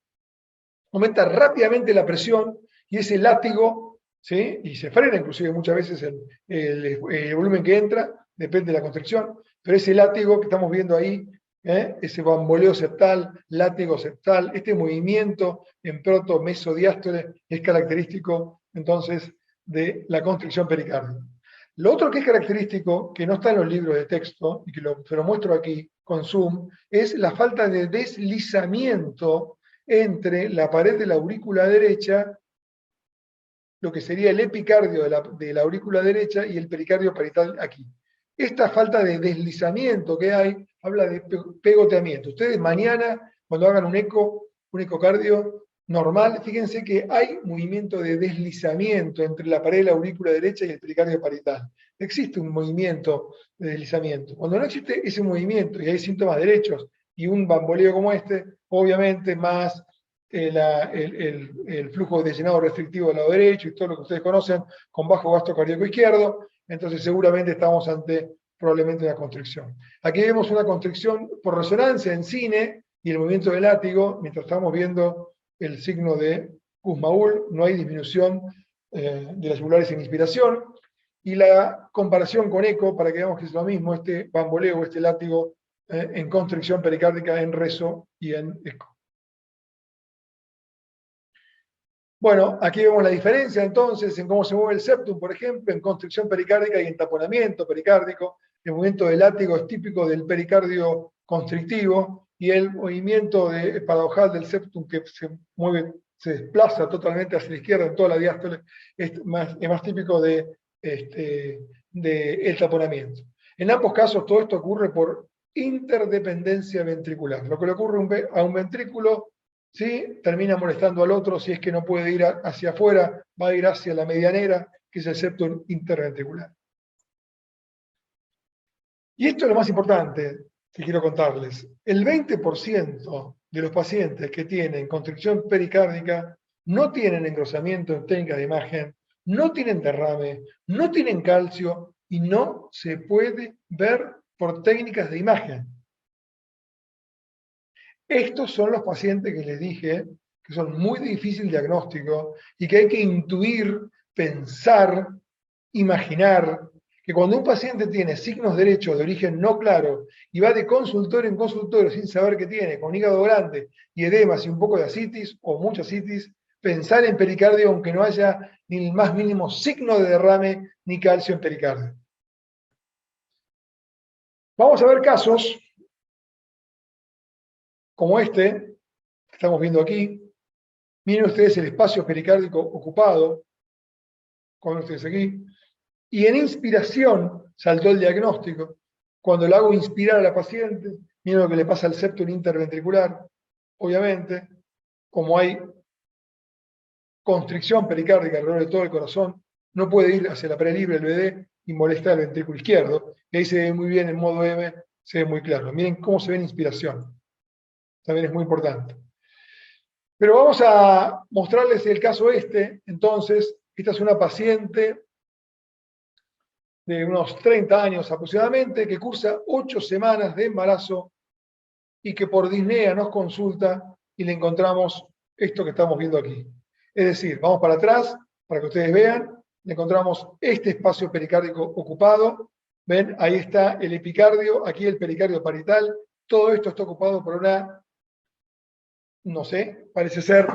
aumenta rápidamente la presión y ese látigo, ¿sí? Y se frena inclusive muchas veces el volumen que entra, depende de la constricción, pero ese látigo que estamos viendo ahí, ese bamboleo septal, látigo septal, este movimiento en proto-mesodiástole es característico entonces de la constricción pericárdica. Lo otro que es característico, que no está en los libros de texto, y que se lo muestro aquí con zoom, es la falta de deslizamiento entre la pared de la aurícula derecha, lo que sería el epicardio de la aurícula derecha y el pericardio parietal aquí. Esta falta de deslizamiento que hay habla de pegoteamiento. Ustedes mañana, cuando hagan un ecocardio normal, fíjense que hay movimiento de deslizamiento entre la pared de la aurícula derecha y el pericardio parietal. Existe un movimiento de deslizamiento. Cuando no existe ese movimiento y hay síntomas derechos y un bamboleo como este, obviamente más el flujo de llenado restrictivo del lado derecho y todo lo que ustedes conocen, con bajo gasto cardíaco izquierdo, entonces seguramente estamos ante probablemente una constricción. Aquí vemos una constricción por resonancia en cine y el movimiento del látigo, mientras estamos viendo el signo de Kussmaul, no hay disminución de las yugulares en inspiración, y la comparación con eco, para que veamos que es lo mismo, este bamboleo, este látigo en constricción pericárdica, en rezo y en eco. Bueno, aquí vemos la diferencia entonces en cómo se mueve el septum, por ejemplo, en constricción pericárdica y en taponamiento pericárdico. El movimiento del látigo es típico del pericardio constrictivo y el movimiento paradojal del septum que se mueve, se desplaza totalmente hacia la izquierda en toda la diástole, es más típico de el taponamiento. En ambos casos todo esto ocurre por interdependencia ventricular. Lo que le ocurre a un ventrículo, ¿sí?, termina molestando al otro. Si es que no puede ir hacia afuera, va a ir hacia la medianera, que es el septum interventricular. Y esto es lo más importante que quiero contarles. El 20% de los pacientes que tienen constricción pericárdica no tienen engrosamiento en técnica de imagen, no tienen derrame, no tienen calcio y no se puede ver por técnicas de imagen. Estos son los pacientes que les dije que son muy de difícil diagnóstico y que hay que intuir, pensar, imaginar, que cuando un paciente tiene signos derechos de origen no claro y va de consultorio en consultorio sin saber qué tiene, con hígado grande y edemas y un poco de asitis o mucha asitis, pensar en pericardio aunque no haya ni el más mínimo signo de derrame ni calcio en pericardio. Vamos a ver casos como este que estamos viendo aquí. Miren ustedes el espacio pericárdico ocupado, con ustedes aquí, y en inspiración saltó el diagnóstico. Cuando le hago inspirar a la paciente, miren lo que le pasa al septum interventricular. Obviamente, como hay constricción pericárdica alrededor de todo el corazón, no puede ir hacia la pared libre, el BD, y molesta el ventrículo izquierdo. Y ahí se ve muy bien en modo M, se ve muy claro. Miren cómo se ve en inspiración. También es muy importante. Pero vamos a mostrarles el caso entonces. Esta es una paciente de unos 30 años aproximadamente, que cursa 8 semanas de embarazo y que por disnea nos consulta y le encontramos esto que estamos viendo aquí. Es decir, vamos para atrás para que ustedes vean, le encontramos este espacio pericárdico ocupado. ¿Ven? Ahí está el epicardio, aquí el pericardio parietal. Todo esto está ocupado por una, no sé, parece ser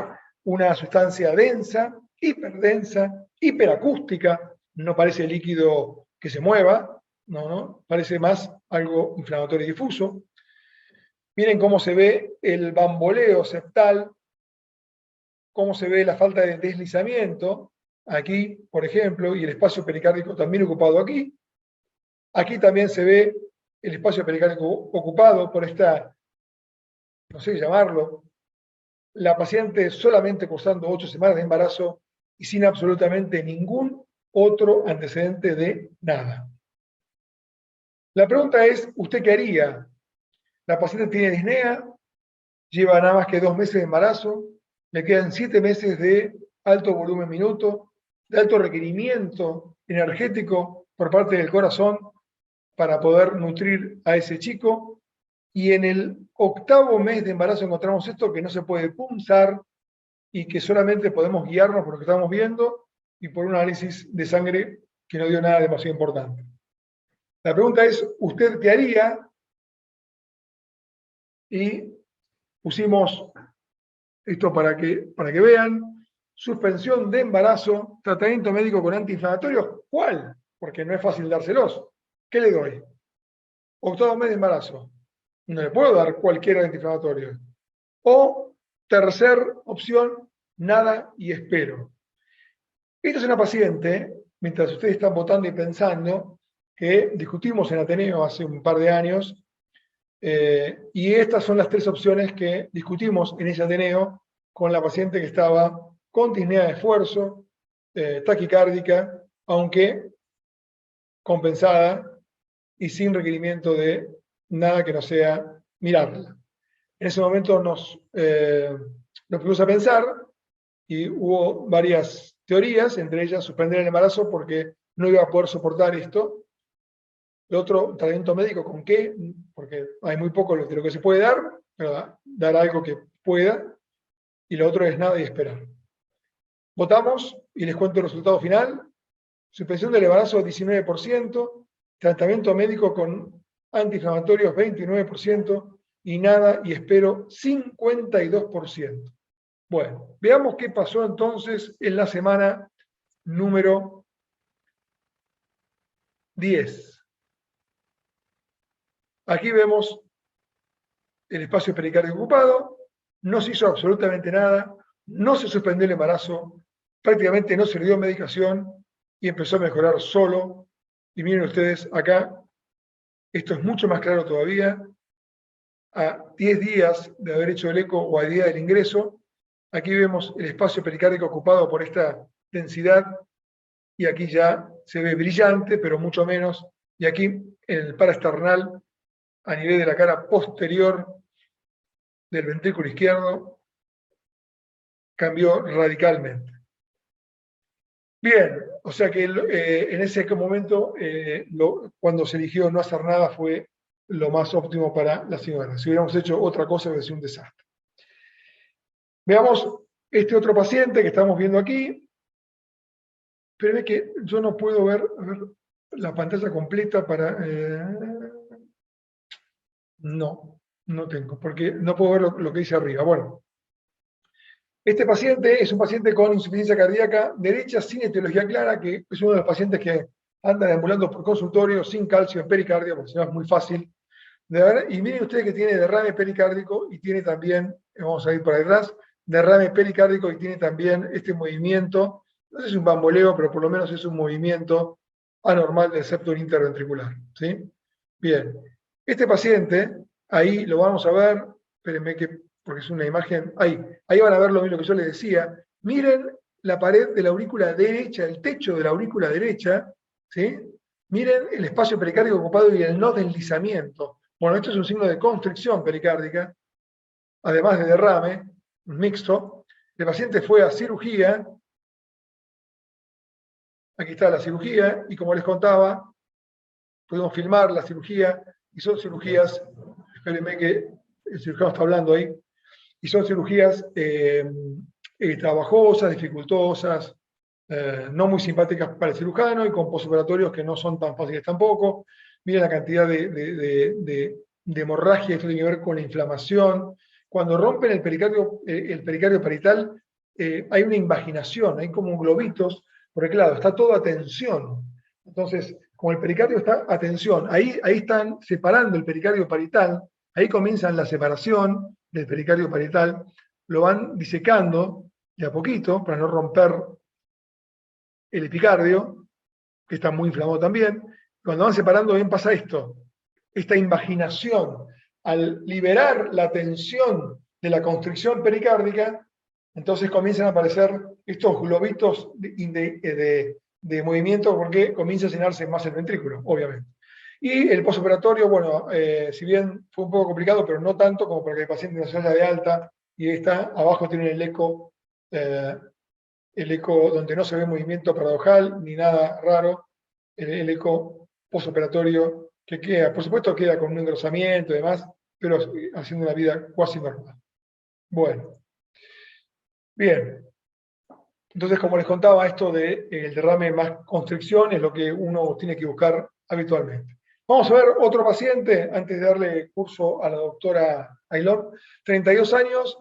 una sustancia densa, hiperdensa, hiperacústica. No parece líquido que se mueva, no, parece más algo inflamatorio y difuso. Miren cómo se ve el bamboleo septal, cómo se ve la falta de deslizamiento, aquí, por ejemplo, y el espacio pericárdico también ocupado aquí. Aquí también se ve el espacio pericárdico ocupado por esta, no sé qué llamarlo, la paciente solamente cursando 8 semanas de embarazo y sin absolutamente ningún otro antecedente de nada. La pregunta es, ¿usted qué haría? La paciente tiene disnea, lleva nada más que 2 meses de embarazo, le quedan 7 meses de alto volumen minuto, de alto requerimiento energético por parte del corazón para poder nutrir a ese chico, y en el 8º mes de embarazo encontramos esto que no se puede punzar y que solamente podemos guiarnos por lo que estamos viendo y por un análisis de sangre que no dio nada demasiado importante. La pregunta es, ¿usted qué haría? Y pusimos esto para que vean. Suspensión de embarazo, tratamiento médico con antiinflamatorios. ¿Cuál? Porque no es fácil dárselos. ¿Qué le doy? 8º mes de embarazo. No le puedo dar cualquier antiinflamatorio. O, tercera opción, nada y espero. Esta es una paciente, mientras ustedes están votando y pensando, que discutimos en Ateneo hace un par de años, y estas son las 3 opciones que discutimos en ese Ateneo con la paciente que estaba con disnea de esfuerzo, taquicárdica, aunque compensada y sin requerimiento de nada que no sea mirarla. En ese momento nos pusimos a pensar y hubo varias teorías, entre ellas suspender el embarazo porque no iba a poder soportar esto. El otro, tratamiento médico, ¿con qué? Porque hay muy poco de lo que se puede dar, pero dar algo que pueda. Y lo otro es nada y esperar. Votamos y les cuento el resultado final. Suspensión del embarazo 19%, tratamiento médico con antiinflamatorios 29% y nada y espero 52%. Bueno, veamos qué pasó entonces en la semana número 10. Aquí vemos el espacio pericardio ocupado, no se hizo absolutamente nada, no se suspendió el embarazo, prácticamente no se le dio medicación y empezó a mejorar solo. Y miren ustedes acá, esto es mucho más claro todavía, a 10 días de haber hecho el eco o a día del ingreso, aquí vemos el espacio pericárdico ocupado por esta densidad y aquí ya se ve brillante, pero mucho menos, y aquí en el paraesternal, a nivel de la cara posterior del ventrículo izquierdo, cambió radicalmente. Bien, o sea que en ese momento, cuando se eligió no hacer nada fue lo más óptimo para la señora. Si hubiéramos hecho otra cosa, hubiera sido un desastre. Veamos este otro paciente que estamos viendo aquí. Espérenme que yo no puedo ver la pantalla completa para... no tengo, porque no puedo ver lo que dice arriba. Bueno, este paciente es un paciente con insuficiencia cardíaca derecha sin etiología clara, que es uno de los pacientes que anda deambulando por consultorio sin calcio en pericardio, porque si no es muy fácil de ver. Y miren ustedes que tiene derrame pericárdico y tiene también, vamos a ir para atrás, derrame pericárdico y tiene también este movimiento, no sé si es un bamboleo, pero por lo menos es un movimiento anormal del septo interventricular. ¿Sí? Bien, este paciente, ahí lo vamos a ver, espérenme porque es una imagen, ahí van a ver lo mismo que yo les decía. Miren la pared de la aurícula derecha, el techo de la aurícula derecha, ¿sí? Miren el espacio pericárdico ocupado y el no deslizamiento. Bueno, esto es un signo de constricción pericárdica, además de derrame mixto. El paciente fue a cirugía, aquí está la cirugía, y como les contaba, pudimos filmar la cirugía, y son cirugías, espérenme que el cirujano está hablando ahí, y son cirugías trabajosas, dificultosas, no muy simpáticas para el cirujano y con postoperatorios que no son tan fáciles tampoco. Miren la cantidad de hemorragia, esto tiene que ver con la inflamación. Cuando rompen el pericardio parital, hay una invaginación, hay como globitos, porque claro, está todo a tensión. Entonces, como el pericardio está a tensión, ahí están separando el pericardio parital, ahí comienzan la separación del pericardio parital, lo van disecando de a poquito para no romper el epicardio, que está muy inflamado también. Cuando van separando bien pasa esto, esta invaginación. Al liberar la tensión de la constricción pericárdica, entonces comienzan a aparecer estos globitos de movimiento porque comienza a llenarse más el ventrículo, obviamente. Y el postoperatorio, bueno, si bien fue un poco complicado, pero no tanto como para que el paciente no se vaya de alta, y está abajo tienen el eco donde no se ve movimiento paradojal ni nada raro, el eco postoperatorio que queda, por supuesto queda con un engrosamiento y demás, pero haciendo una vida cuasi normal. Bueno, bien. Entonces, como les contaba, esto del derrame más constricción es lo que uno tiene que buscar habitualmente. Vamos a ver otro paciente, antes de darle curso a la doctora Aylor. 32 años,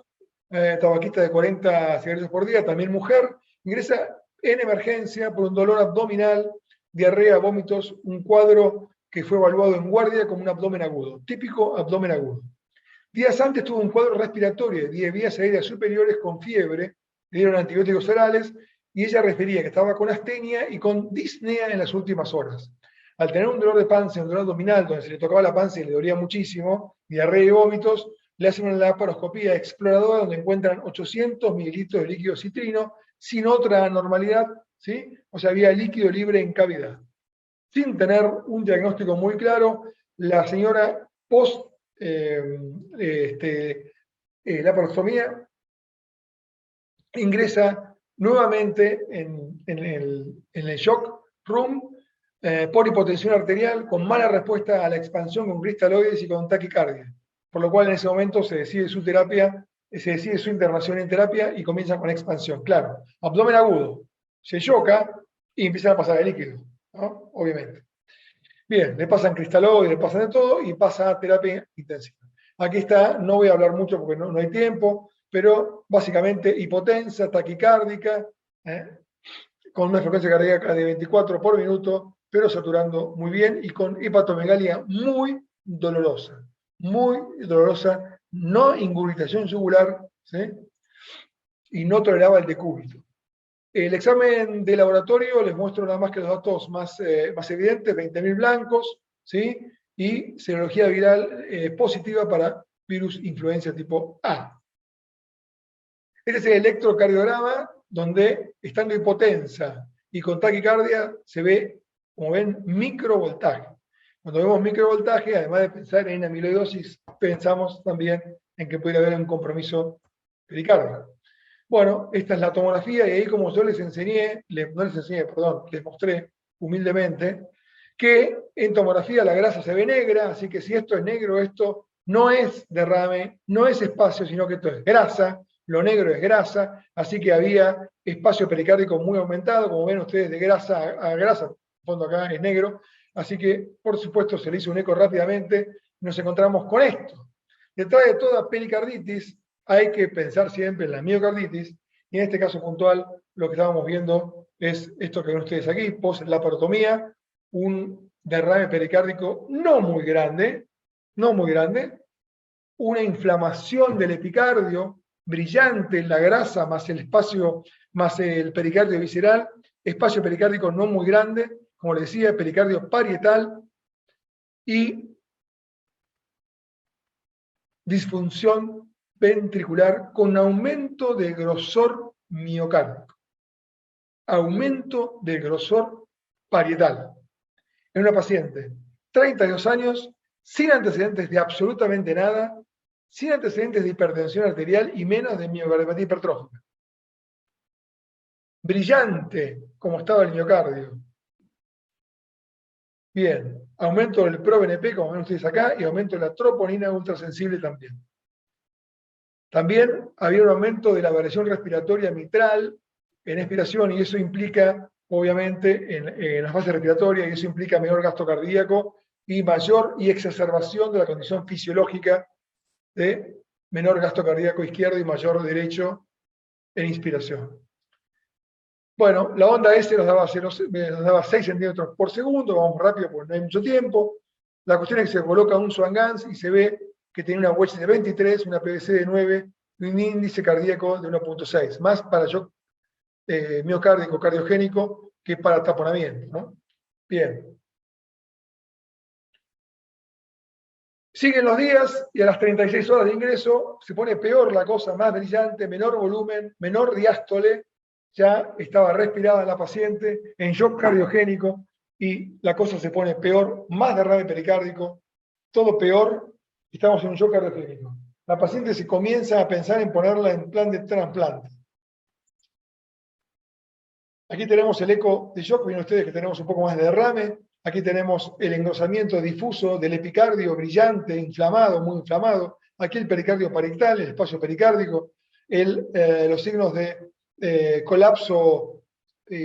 tabaquista de 40 cigarrillos por día, también mujer, ingresa en emergencia por un dolor abdominal, diarrea, vómitos, un cuadro que fue evaluado en guardia como un abdomen agudo, típico abdomen agudo. Días antes tuvo un cuadro respiratorio de vías aéreas superiores con fiebre, le dieron antibióticos orales y ella refería que estaba con astenia y con disnea en las últimas horas. Al tener un dolor de panza, un dolor abdominal, donde se le tocaba la panza y le dolía muchísimo, diarrea y vómitos, le hacen una laparoscopía exploradora donde encuentran 800 mililitros de líquido citrino sin otra anormalidad, ¿sí? O sea, había líquido libre en cavidad. Sin tener un diagnóstico muy claro, la señora post laparostomía ingresa nuevamente en el shock room por hipotensión arterial, con mala respuesta a la expansión con cristaloides y con taquicardia. Por lo cual en ese momento se decide su terapia, se decide su internación en terapia y comienza con expansión. Claro, abdomen agudo, se choca y empiezan a pasar el líquido, ¿no? Obviamente. Bien, le pasan cristaloides, le pasan de todo y pasa a terapia intensiva. Aquí está, no voy a hablar mucho porque no hay tiempo, pero básicamente hipotensa, taquicárdica, con una frecuencia cardíaca de 24 por minuto, pero saturando muy bien y con hepatomegalia muy dolorosa, no ingurgitación yugular, ¿sí? Y no toleraba el decúbito. El examen de laboratorio les muestro nada más que los datos más evidentes, 20.000 blancos, ¿sí? Y serología viral positiva para virus influenza tipo A. Este es el electrocardiograma donde, estando hipotensa y con taquicardia, se ve, como ven, microvoltaje. Cuando vemos microvoltaje, además de pensar en amiloidosis, pensamos también en que puede haber un compromiso pericárdico. Bueno, esta es la tomografía y ahí como yo les mostré humildemente que en tomografía la grasa se ve negra, así que si esto es negro, esto no es derrame, no es espacio, sino que esto es grasa, lo negro es grasa, así que había espacio pericárdico muy aumentado, como ven ustedes, de grasa a grasa, el fondo acá es negro, así que por supuesto se le hizo un eco rápidamente y nos encontramos con esto. Detrás de toda pericarditis hay que pensar siempre en la miocarditis, y en este caso puntual lo que estábamos viendo es esto que ven ustedes aquí, post-laparotomía, un derrame pericárdico no muy grande, una inflamación del epicardio brillante en la grasa más el espacio, más el pericardio visceral, espacio pericárdico no muy grande, como les decía, pericardio parietal, y disfunción ventricular con aumento de grosor miocárdico. Aumento del grosor parietal. En una paciente, 32 años, sin antecedentes de absolutamente nada, sin antecedentes de hipertensión arterial y menos de miocardiopatía hipertrófica. Brillante como estaba el miocardio. Bien, aumento del ProBNP, como ven ustedes acá, y aumento de la troponina ultrasensible también. También había un aumento de la variación respiratoria mitral en expiración, y eso implica, obviamente, en la fase respiratoria, y eso implica menor gasto cardíaco y mayor y exacerbación de la condición fisiológica de menor gasto cardíaco izquierdo y mayor derecho en inspiración. Bueno, la onda S nos daba 6 centímetros por segundo, vamos rápido porque no hay mucho tiempo. La cuestión es que se coloca un Swan-Ganz y se ve que tiene una wedge de 23, una PVC de 9 y un índice cardíaco de 1.6, más para shock miocárdico cardiogénico que para taponamiento, ¿no? Bien. Siguen los días y a las 36 horas de ingreso se pone peor la cosa, más brillante, menor volumen, menor diástole, ya estaba respirada la paciente en shock cardiogénico y la cosa se pone peor, más derrame pericárdico, todo peor, estamos en un shock cardiogénico. La paciente se comienza a pensar en ponerla en plan de trasplante. Aquí tenemos el eco de shock, ven ustedes que tenemos un poco más de derrame. Aquí tenemos el engrosamiento difuso del epicardio brillante, inflamado, muy inflamado. Aquí el pericardio parietal, el espacio pericárdico, los signos de colapso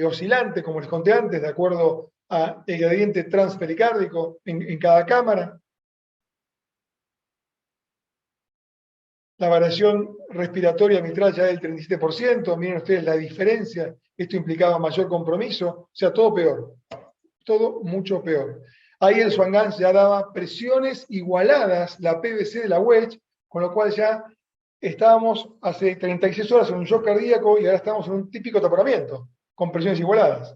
oscilante, como les conté antes, de acuerdo al gradiente transpericárdico en cada cámara. La variación respiratoria mitral ya del 37%, miren ustedes la diferencia, esto implicaba mayor compromiso, o sea, todo peor. Todo mucho peor. Ahí el Swan-Ganz ya daba presiones igualadas, la PVC de la wedge, con lo cual ya estábamos hace 36 horas en un shock cardíaco y ahora estamos en un típico taponamiento, con presiones igualadas.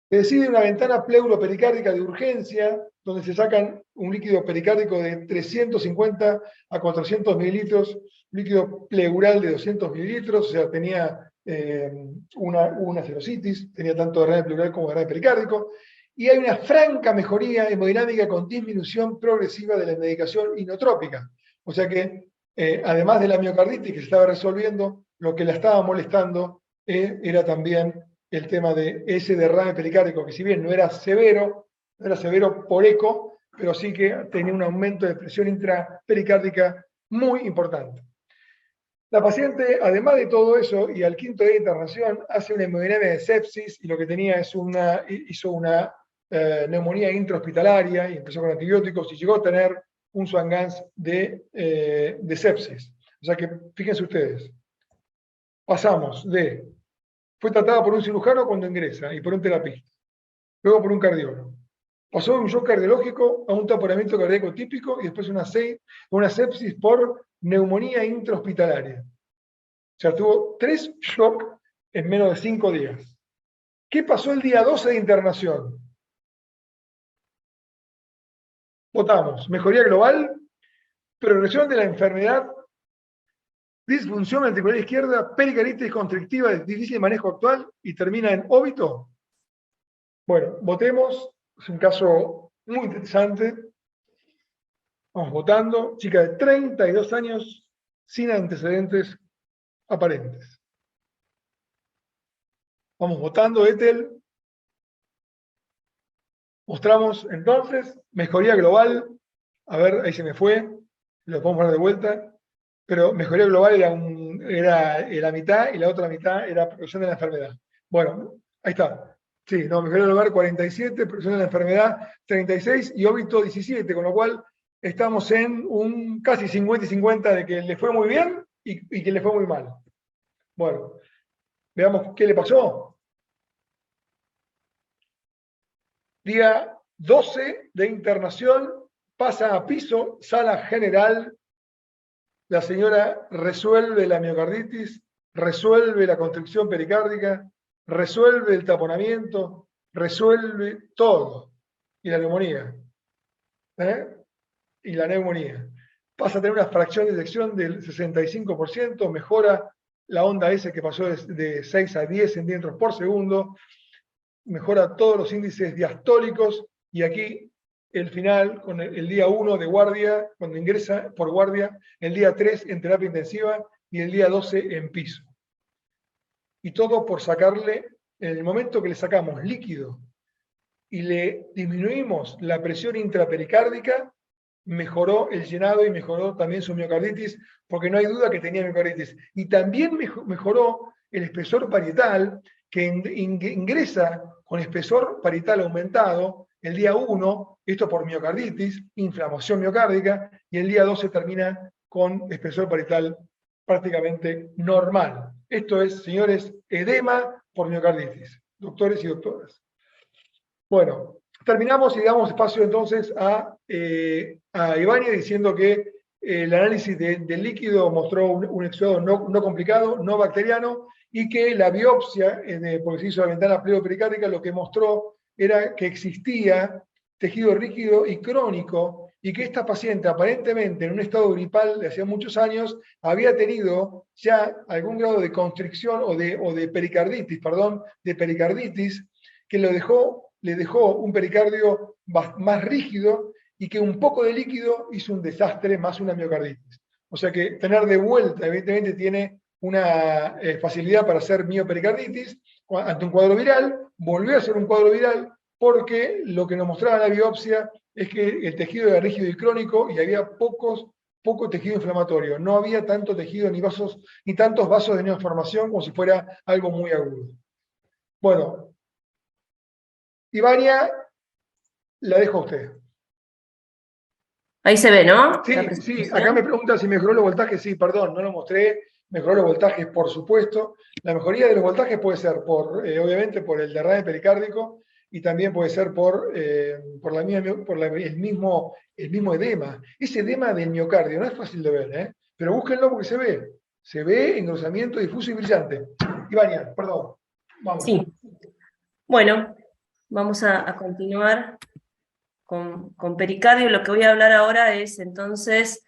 Se decide una ventana pleuropericárdica de urgencia, donde se sacan un líquido pericárdico de 350 a 400 mililitros, líquido pleural de 200 mililitros, o sea, tenía una serositis, tenía tanto derrame pleural como derrame pericárdico, y hay una franca mejoría hemodinámica con disminución progresiva de la medicación inotrópica. O sea que, además de la miocarditis que se estaba resolviendo, lo que la estaba molestando era también el tema de ese derrame pericárdico, que si bien no era severo por eco, pero sí que tenía un aumento de presión intrapericárdica muy importante. La paciente, además de todo eso, y al quinto día de internación, hace una hemodinamia de sepsis, y lo que tenía es hizo una neumonía intrahospitalaria, y empezó con antibióticos, y llegó a tener un Swan-Ganz de sepsis. O sea que, fíjense ustedes, pasamos fue tratada por un cirujano cuando ingresa, y por un terapista, luego por un cardiólogo. Pasó de un shock cardiológico a un taponamiento cardíaco típico, y después una sepsis por neumonía intrahospitalaria. O sea, tuvo 3 shocks en menos de 5 días. ¿Qué pasó el día 12 de internación? Votamos mejoría global, progresión de la enfermedad, disfunción ventricular izquierda, pericarditis constrictiva de difícil manejo actual y termina en óbito. Bueno, votemos. Es un caso muy interesante. Vamos votando. Chica de 32 años, sin antecedentes aparentes. Vamos votando, Ethel. Mostramos entonces mejoría global. A ver, ahí se me fue. Lo podemos poner de vuelta. Pero mejoría global era la mitad y la otra mitad era progresión de la enfermedad. Bueno, ahí está. Sí, no, mejoría global 47, progresión de la enfermedad 36 y óbito 17, con lo cual estamos en un casi 50 y 50 de que le fue muy bien y que le fue muy mal. Bueno, veamos qué le pasó. Día 12 de internación, pasa a piso, sala general. La señora resuelve la miocarditis, resuelve la constricción pericárdica, resuelve el taponamiento, resuelve todo. Y la neumonía. Y la neumonía. Pasa a tener una fracción de eyección del 65%, mejora la onda S que pasó de 6 a 10 centímetros por segundo, mejora todos los índices diastólicos, y aquí el final, con el día 1 de guardia, cuando ingresa por guardia, el día 3 en terapia intensiva y el día 12 en piso. Y todo por sacarle, en el momento que le sacamos líquido y le disminuimos la presión intrapericárdica, mejoró el llenado y mejoró también su miocarditis, porque no hay duda que tenía miocarditis. Y también mejoró el espesor parietal, que ingresa con espesor parietal aumentado el día 1, esto por miocarditis, inflamación miocárdica, y el día 12 termina con espesor parietal prácticamente normal. Esto es, señores, edema por miocarditis, doctores y doctoras. Bueno, terminamos y damos espacio entonces a Ibáñez diciendo que el análisis del líquido mostró un exudado no complicado, no bacteriano, y que la biopsia, porque se hizo la ventana pleopericárdica, lo que mostró era que existía tejido rígido y crónico, y que esta paciente aparentemente en un estado gripal de hacía muchos años había tenido ya algún grado de constricción o de pericarditis, que le dejó un pericardio más rígido, y que un poco de líquido hizo un desastre más una miocarditis. O sea que tener de vuelta, evidentemente, tiene una facilidad para hacer miopericarditis ante un cuadro viral, volvió a ser un cuadro viral, porque lo que nos mostraba la biopsia es que el tejido era rígido y crónico y había poco tejido inflamatorio. No había tanto tejido ni tantos vasos de neoformación como si fuera algo muy agudo. Bueno, Ibáñez, la dejo a usted. Ahí se ve, ¿no? Sí, acá me preguntan si mejoró los voltajes. Sí, perdón, no lo mostré. Mejoró los voltajes, por supuesto. La mejoría de los voltajes puede ser obviamente por el derrame pericárdico, y también puede ser por el mismo edema. Ese edema del miocardio no es fácil de ver, pero búsquenlo porque se ve. Se ve engrosamiento difuso y brillante. Ibáñez, perdón. Vamos. Sí. Bueno, vamos a continuar con pericardio. Lo que voy a hablar ahora es entonces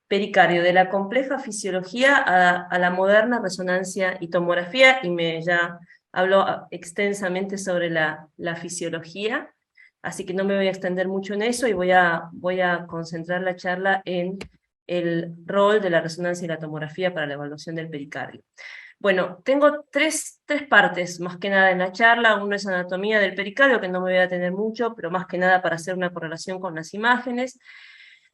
pericardio, de la compleja fisiología a la moderna resonancia y tomografía, y ya hablo extensamente sobre la fisiología, así que no me voy a extender mucho en eso, y voy a concentrar la charla en el rol de la resonancia y la tomografía para la evaluación del pericardio. Bueno, tengo tres partes, más que nada en la charla. Uno es anatomía del pericardio, que no me voy a detener mucho, pero más que nada para hacer una correlación con las imágenes.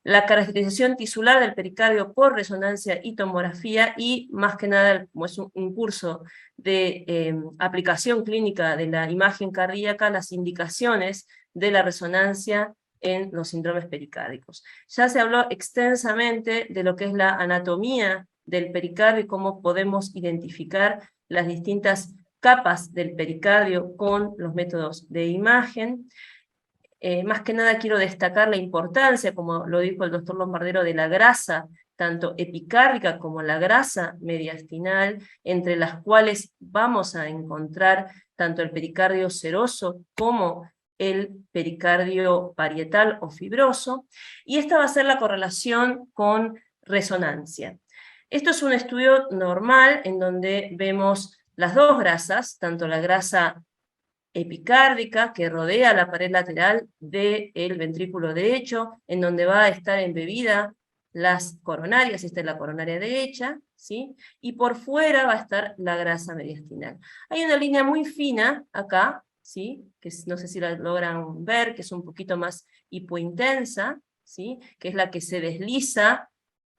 La caracterización tisular del pericardio por resonancia y tomografía, y más que nada, como es un curso de aplicación clínica de la imagen cardíaca, las indicaciones de la resonancia en los síndromes pericárdicos. Ya se habló extensamente de lo que es la anatomía del pericardio y cómo podemos identificar las distintas capas del pericardio con los métodos de imagen. Más que nada quiero destacar la importancia, como lo dijo el doctor Lombardero, de la grasa, tanto epicárdica como la grasa mediastinal, entre las cuales vamos a encontrar tanto el pericardio seroso como el pericardio parietal o fibroso, y esta va a ser la correlación con resonancia. Esto es un estudio normal en donde vemos las dos grasas, tanto la grasa epicárdica que rodea la pared lateral del ventrículo derecho, en donde va a estar embebida las coronarias, esta es la coronaria derecha, ¿sí? Y por fuera va a estar la grasa mediastinal. Hay una línea muy fina acá, ¿sí? Que no sé si la logran ver, que es un poquito más hipointensa, ¿sí? Que es la que se desliza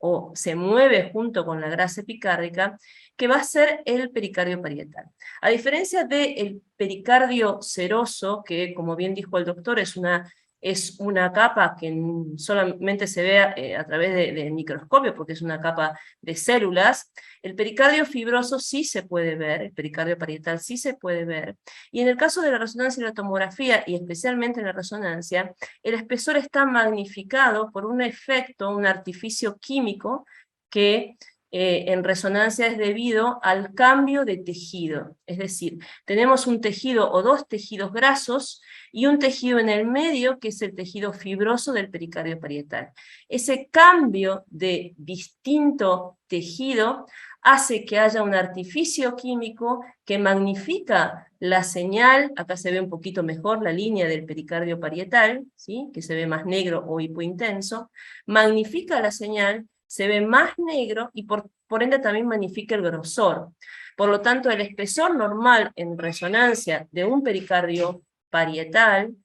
o se mueve junto con la grasa epicárdica, que va a ser el pericardio parietal. A diferencia del pericardio seroso, que como bien dijo el doctor, es una capa que solamente se ve a través del microscopio, porque es una capa de células, el pericardio fibroso sí se puede ver, el pericardio parietal sí se puede ver, y en el caso de la resonancia y la tomografía, y especialmente en la resonancia, el espesor está magnificado por un efecto, un artificio químico, que en resonancia es debido al cambio de tejido, es decir, tenemos un tejido o dos tejidos grasos y un tejido en el medio que es el tejido fibroso del pericardio parietal. Ese cambio de distinto tejido hace que haya un artificio químico que magnifica la señal, acá se ve un poquito mejor la línea del pericardio parietal, ¿sí? Que se ve más negro o hipointenso, magnifica la señal, se ve más negro y por ende también magnifica el grosor. Por lo tanto, el espesor normal en resonancia de un pericardio parietal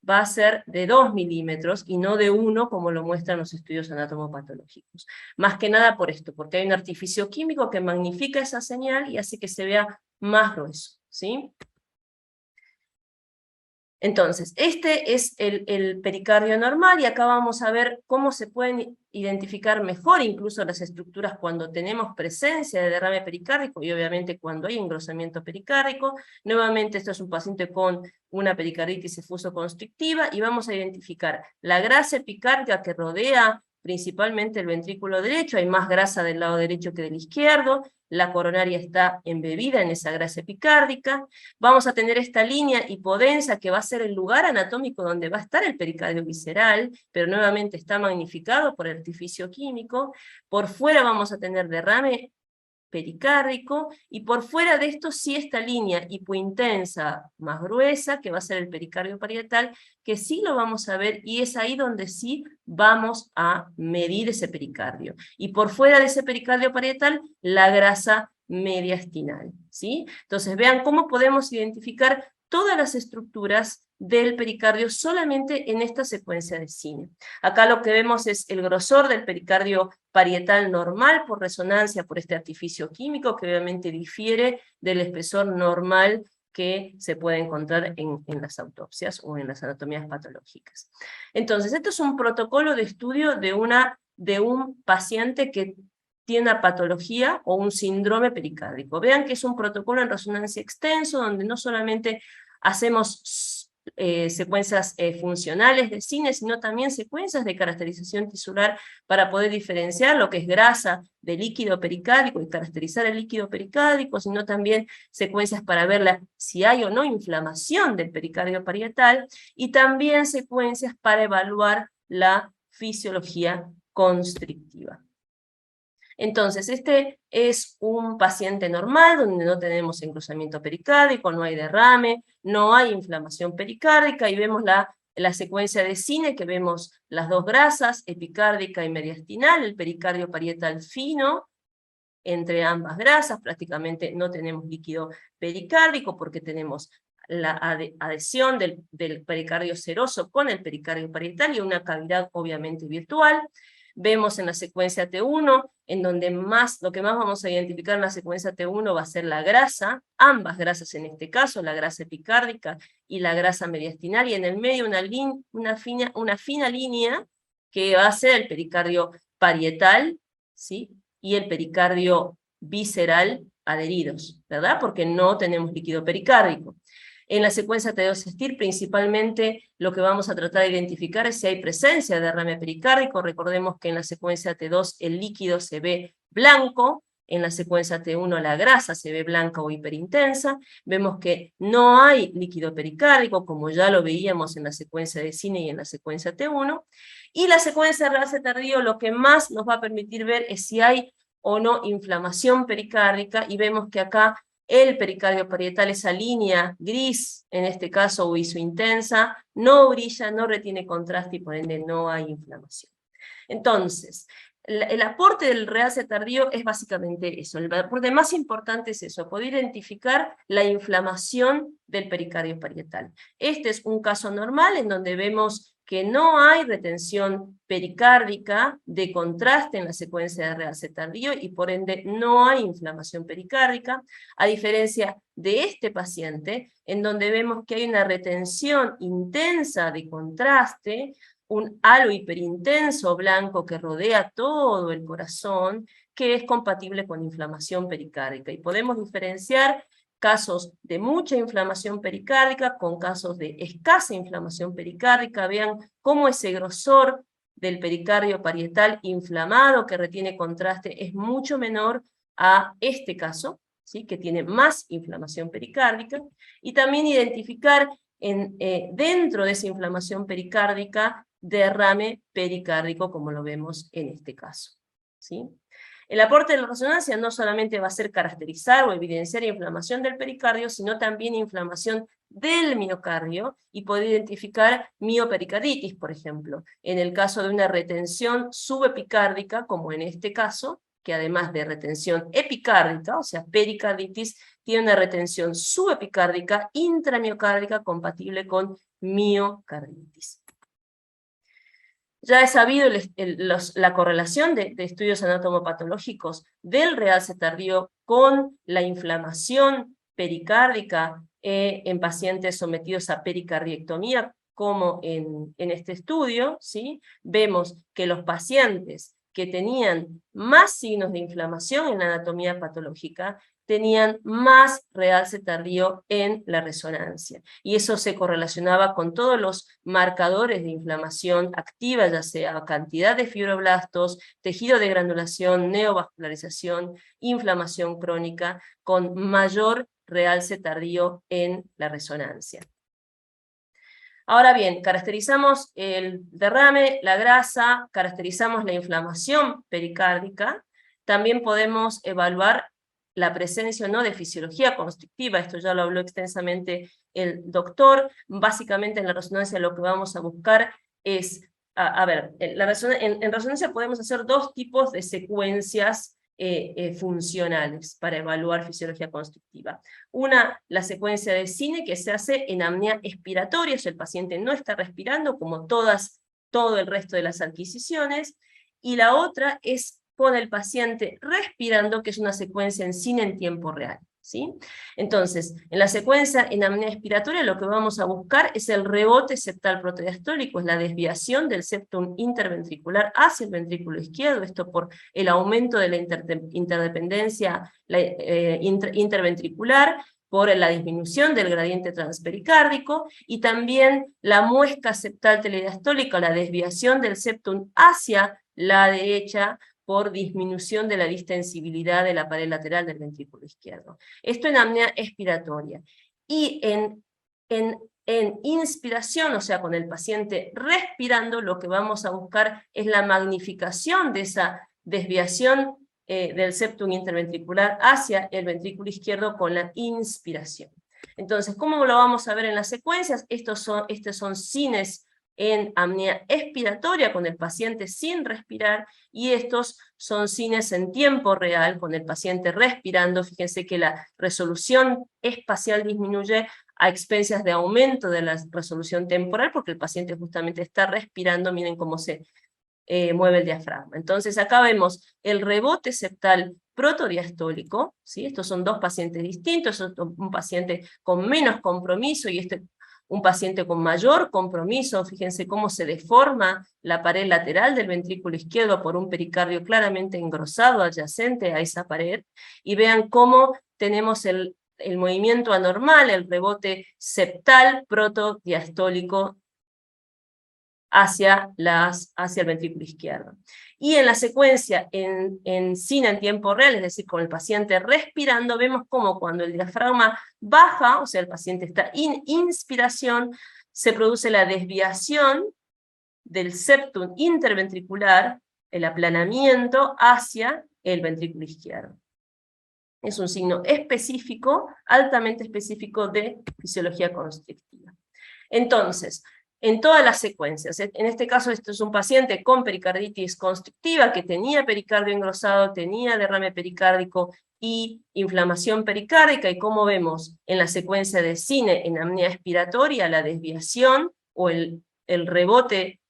va a ser de 2 milímetros y no de 1 como lo muestran los estudios anatomopatológicos. Más que nada por esto, porque hay un artificio químico que magnifica esa señal y hace que se vea más grueso, ¿sí? Entonces, este es el pericardio normal, y acá vamos a ver cómo se pueden identificar mejor incluso las estructuras cuando tenemos presencia de derrame pericárdico, y obviamente cuando hay engrosamiento pericárdico. Nuevamente, esto es un paciente con una pericarditis efuso-constrictiva, y vamos a identificar la grasa epicárdica que rodea principalmente el ventrículo derecho, hay más grasa del lado derecho que del izquierdo, la coronaria está embebida en esa grasa epicárdica, vamos a tener esta línea hipodensa que va a ser el lugar anatómico donde va a estar el pericardio visceral, pero nuevamente está magnificado por el artificio químico, por fuera vamos a tener derrame pericárdico, y por fuera de esto sí esta línea hipointensa más gruesa, que va a ser el pericardio parietal, que sí lo vamos a ver, y es ahí donde sí vamos a medir ese pericardio. Y por fuera de ese pericardio parietal, la grasa mediastinal, ¿sí? Entonces vean cómo podemos identificar todas las estructuras del pericardio solamente en esta secuencia de cine. Acá lo que vemos es el grosor del pericardio parietal normal por resonancia, por este artificio químico que obviamente difiere del espesor normal que se puede encontrar en las autopsias o en las anatomías patológicas. Entonces, esto es un protocolo de estudio de un paciente que tiene una patología o un síndrome pericárdico. Vean que es un protocolo en resonancia extenso, donde no solamente hacemos secuencias funcionales de cine, sino también secuencias de caracterización tisular para poder diferenciar lo que es grasa de líquido pericárdico y caracterizar el líquido pericárdico, sino también secuencias para ver si hay o no inflamación del pericardio parietal, y también secuencias para evaluar la fisiología constrictiva. Entonces, este es un paciente normal, donde no tenemos engrosamiento pericárdico, no hay derrame, no hay inflamación pericárdica, y vemos la secuencia de cine, que vemos las dos grasas, epicárdica y mediastinal, el pericardio parietal fino, entre ambas grasas, prácticamente no tenemos líquido pericárdico porque tenemos la adhesión del pericardio seroso con el pericardio parietal y una cavidad obviamente virtual. Vemos en la secuencia T1, en donde lo que más vamos a identificar en la secuencia T1 va a ser la grasa, ambas grasas en este caso, la grasa epicárdica y la grasa mediastinal, y en el medio una fina línea que va a ser el pericardio parietal, ¿sí? Y el pericardio visceral adheridos, ¿verdad? Porque no tenemos líquido pericárdico. En la secuencia T2-STIR, principalmente lo que vamos a tratar de identificar es si hay presencia de derrame pericárdico. Recordemos que en la secuencia T2 el líquido se ve blanco, en la secuencia T1 la grasa se ve blanca o hiperintensa. Vemos que no hay líquido pericárdico, como ya lo veíamos en la secuencia de cine y en la secuencia T1. Y la secuencia de realce tardío lo que más nos va a permitir ver es si hay o no inflamación pericárdica, y vemos que acá el pericardio parietal, esa línea gris, en este caso o isointensa, no brilla, no retiene contraste y por ende no hay inflamación. Entonces, el aporte del realce tardío es básicamente eso. El aporte más importante es eso, poder identificar la inflamación del pericardio parietal. Este es un caso normal en donde vemos que no hay retención pericárdica de contraste en la secuencia de realce tardío y por ende no hay inflamación pericárdica, a diferencia de este paciente, en donde vemos que hay una retención intensa de contraste, un halo hiperintenso blanco que rodea todo el corazón, que es compatible con inflamación pericárdica. Y podemos diferenciar casos de mucha inflamación pericárdica con casos de escasa inflamación pericárdica. Vean cómo ese grosor del pericardio parietal inflamado que retiene contraste es mucho menor a este caso, ¿sí? Que tiene más inflamación pericárdica, y también identificar dentro de esa inflamación pericárdica derrame pericárdico, como lo vemos en este caso, ¿sí? El aporte de la resonancia no solamente va a ser caracterizar o evidenciar inflamación del pericardio, sino también inflamación del miocardio, y poder identificar miopericarditis, por ejemplo, en el caso de una retención subepicárdica, como en este caso, que además de retención epicárdica, o sea, pericarditis, tiene una retención subepicárdica intramiocárdica compatible con miocarditis. Ya he sabido la correlación de estudios anatomopatológicos del realce tardío con la inflamación pericárdica en pacientes sometidos a pericardiectomía, como en este estudio, ¿sí? Vemos que los pacientes que tenían más signos de inflamación en la anatomía patológica tenían más realce tardío en la resonancia. Y eso se correlacionaba con todos los marcadores de inflamación activa, ya sea cantidad de fibroblastos, tejido de granulación, neovascularización, inflamación crónica, con mayor realce tardío en la resonancia. Ahora bien, caracterizamos el derrame, la grasa, caracterizamos la inflamación pericárdica, también podemos evaluar la presencia o no de fisiología constrictiva. Esto ya lo habló extensamente el doctor. Básicamente en la resonancia lo que vamos a buscar es, en resonancia podemos hacer dos tipos de secuencias funcionales para evaluar fisiología constrictiva. Una, la secuencia de cine, que se hace en apnea expiratoria, o sea, el paciente no está respirando como todo el resto de las adquisiciones, y la otra es con el paciente respirando, que es una secuencia en cine en tiempo real, ¿sí? Entonces, en la secuencia en apnea expiratoria lo que vamos a buscar es el rebote septal protodiastólico, es la desviación del septum interventricular hacia el ventrículo izquierdo, esto por el aumento de la interdependencia interventricular, por la disminución del gradiente transpericárdico, y también la muesca septal telediastólica, la desviación del septum hacia la derecha, por disminución de la distensibilidad de la pared lateral del ventrículo izquierdo. Esto en apnea expiratoria. Y en inspiración, o sea, con el paciente respirando, lo que vamos a buscar es la magnificación de esa desviación del septum interventricular hacia el ventrículo izquierdo con la inspiración. Entonces, ¿cómo lo vamos a ver en las secuencias? Estos son cines en apnea expiratoria con el paciente sin respirar, y estos son cines en tiempo real con el paciente respirando. Fíjense que la resolución espacial disminuye a expensas de aumento de la resolución temporal, porque el paciente justamente está respirando. Miren cómo se mueve el diafragma. Entonces acá vemos el rebote septal protodiastólico, ¿sí? Estos son dos pacientes distintos, un paciente con menos compromiso y un paciente con mayor compromiso. Fíjense cómo se deforma la pared lateral del ventrículo izquierdo por un pericardio claramente engrosado adyacente a esa pared, y vean cómo tenemos el movimiento anormal, el rebote septal protodiastólico hacia el ventrículo izquierdo. Y en la secuencia en cine en tiempo real, es decir, con el paciente respirando, vemos cómo cuando el diafragma baja, o sea, el paciente está en inspiración, se produce la desviación del septum interventricular, el aplanamiento hacia el ventrículo izquierdo. Es un signo específico, altamente específico de fisiología constrictiva. Entonces, en todas las secuencias, en este caso esto es un paciente con pericarditis constrictiva que tenía pericardio engrosado, tenía derrame pericárdico y inflamación pericárdica, y como vemos en la secuencia de cine en apnea expiratoria, la desviación o el rebote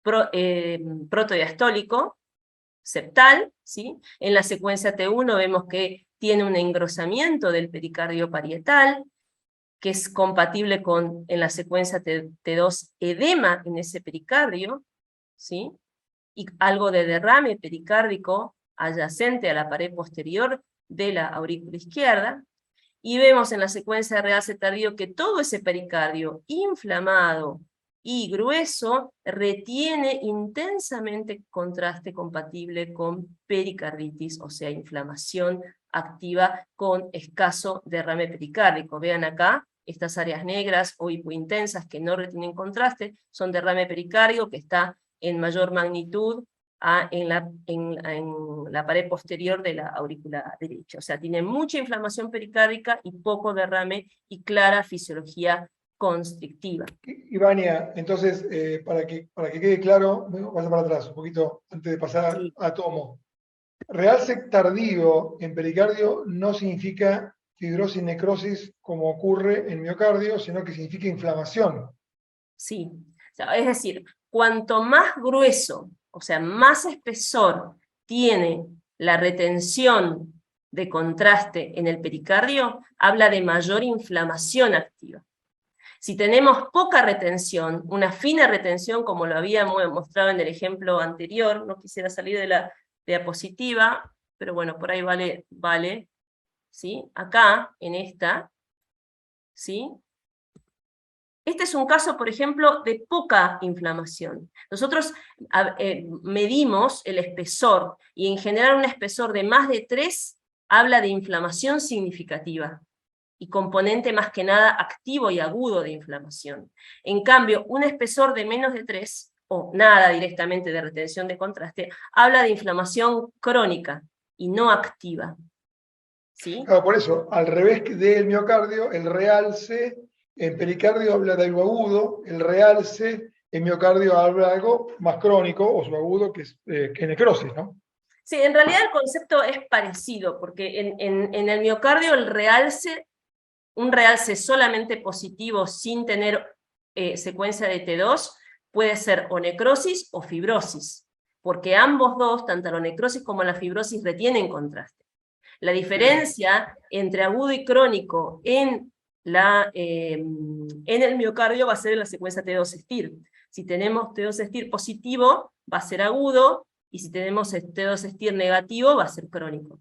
protodiastólico septal, ¿sí? En la secuencia T1 vemos que tiene un engrosamiento del pericardio parietal, que es compatible con, en la secuencia T2, edema en ese pericardio, ¿sí? Y algo de derrame pericárdico adyacente a la pared posterior de la aurícula izquierda, y vemos en la secuencia de realce tardío que todo ese pericardio inflamado y grueso retiene intensamente contraste compatible con pericarditis, o sea, inflamación activa con escaso derrame pericárdico. Vean acá, estas áreas negras o hipointensas que no retienen contraste, son derrame pericárdico que está en mayor magnitud en la pared posterior de la aurícula derecha. O sea, tiene mucha inflamación pericárdica y poco derrame y clara fisiología constrictiva. Ivania, entonces, para que quede claro, vaya para atrás un poquito antes de pasar a tomo. Realce tardío en pericardio no significa fibrosis necrosis como ocurre en miocardio, sino que significa inflamación. Sí, o sea, es decir, cuanto más grueso, o sea, más espesor tiene la retención de contraste en el pericardio, habla de mayor inflamación activa. Si tenemos poca retención, una fina retención, como lo habíamos mostrado en el ejemplo anterior, no quisiera salir de la diapositiva, pero bueno, por ahí vale, ¿sí? Acá, en esta, ¿sí? Este es un caso, por ejemplo, de poca inflamación. Nosotros medimos el espesor, y en general un espesor de más de 3 habla de inflamación significativa, y componente más que nada activo y agudo de inflamación. En cambio, un espesor de menos de 3, o nada directamente de retención de contraste, habla de inflamación crónica y no activa. ¿Sí? Claro, por eso, al revés del miocardio, el realce en pericardio habla de algo agudo, el realce en miocardio habla de algo más crónico o subagudo, que es necrosis, ¿no? Sí, en realidad el concepto es parecido, porque en el miocardio el realce, un realce solamente positivo sin tener secuencia de T2, puede ser o necrosis o fibrosis, porque ambos dos, tanto la necrosis como la fibrosis, retienen contraste. La diferencia entre agudo y crónico en el miocardio va a ser en la secuencia T2-STIR. Si tenemos T2-STIR positivo, va a ser agudo, y si tenemos T2-STIR negativo, va a ser crónico.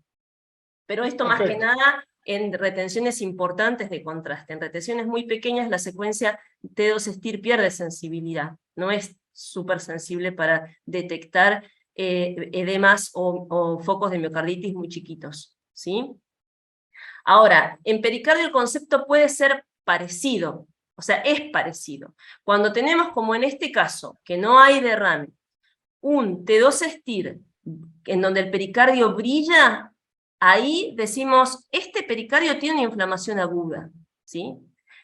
Pero esto más que nada en retenciones importantes de contraste. En retenciones muy pequeñas la secuencia T2-STIR pierde sensibilidad, no es súper sensible para detectar edemas o focos de miocarditis muy chiquitos, ¿sí? Ahora, en pericardio el concepto puede ser parecido, o sea, es parecido. Cuando tenemos, como en este caso, que no hay derrame, un T2-STIR en donde el pericardio brilla, ahí decimos, este pericardio tiene una inflamación aguda, ¿sí?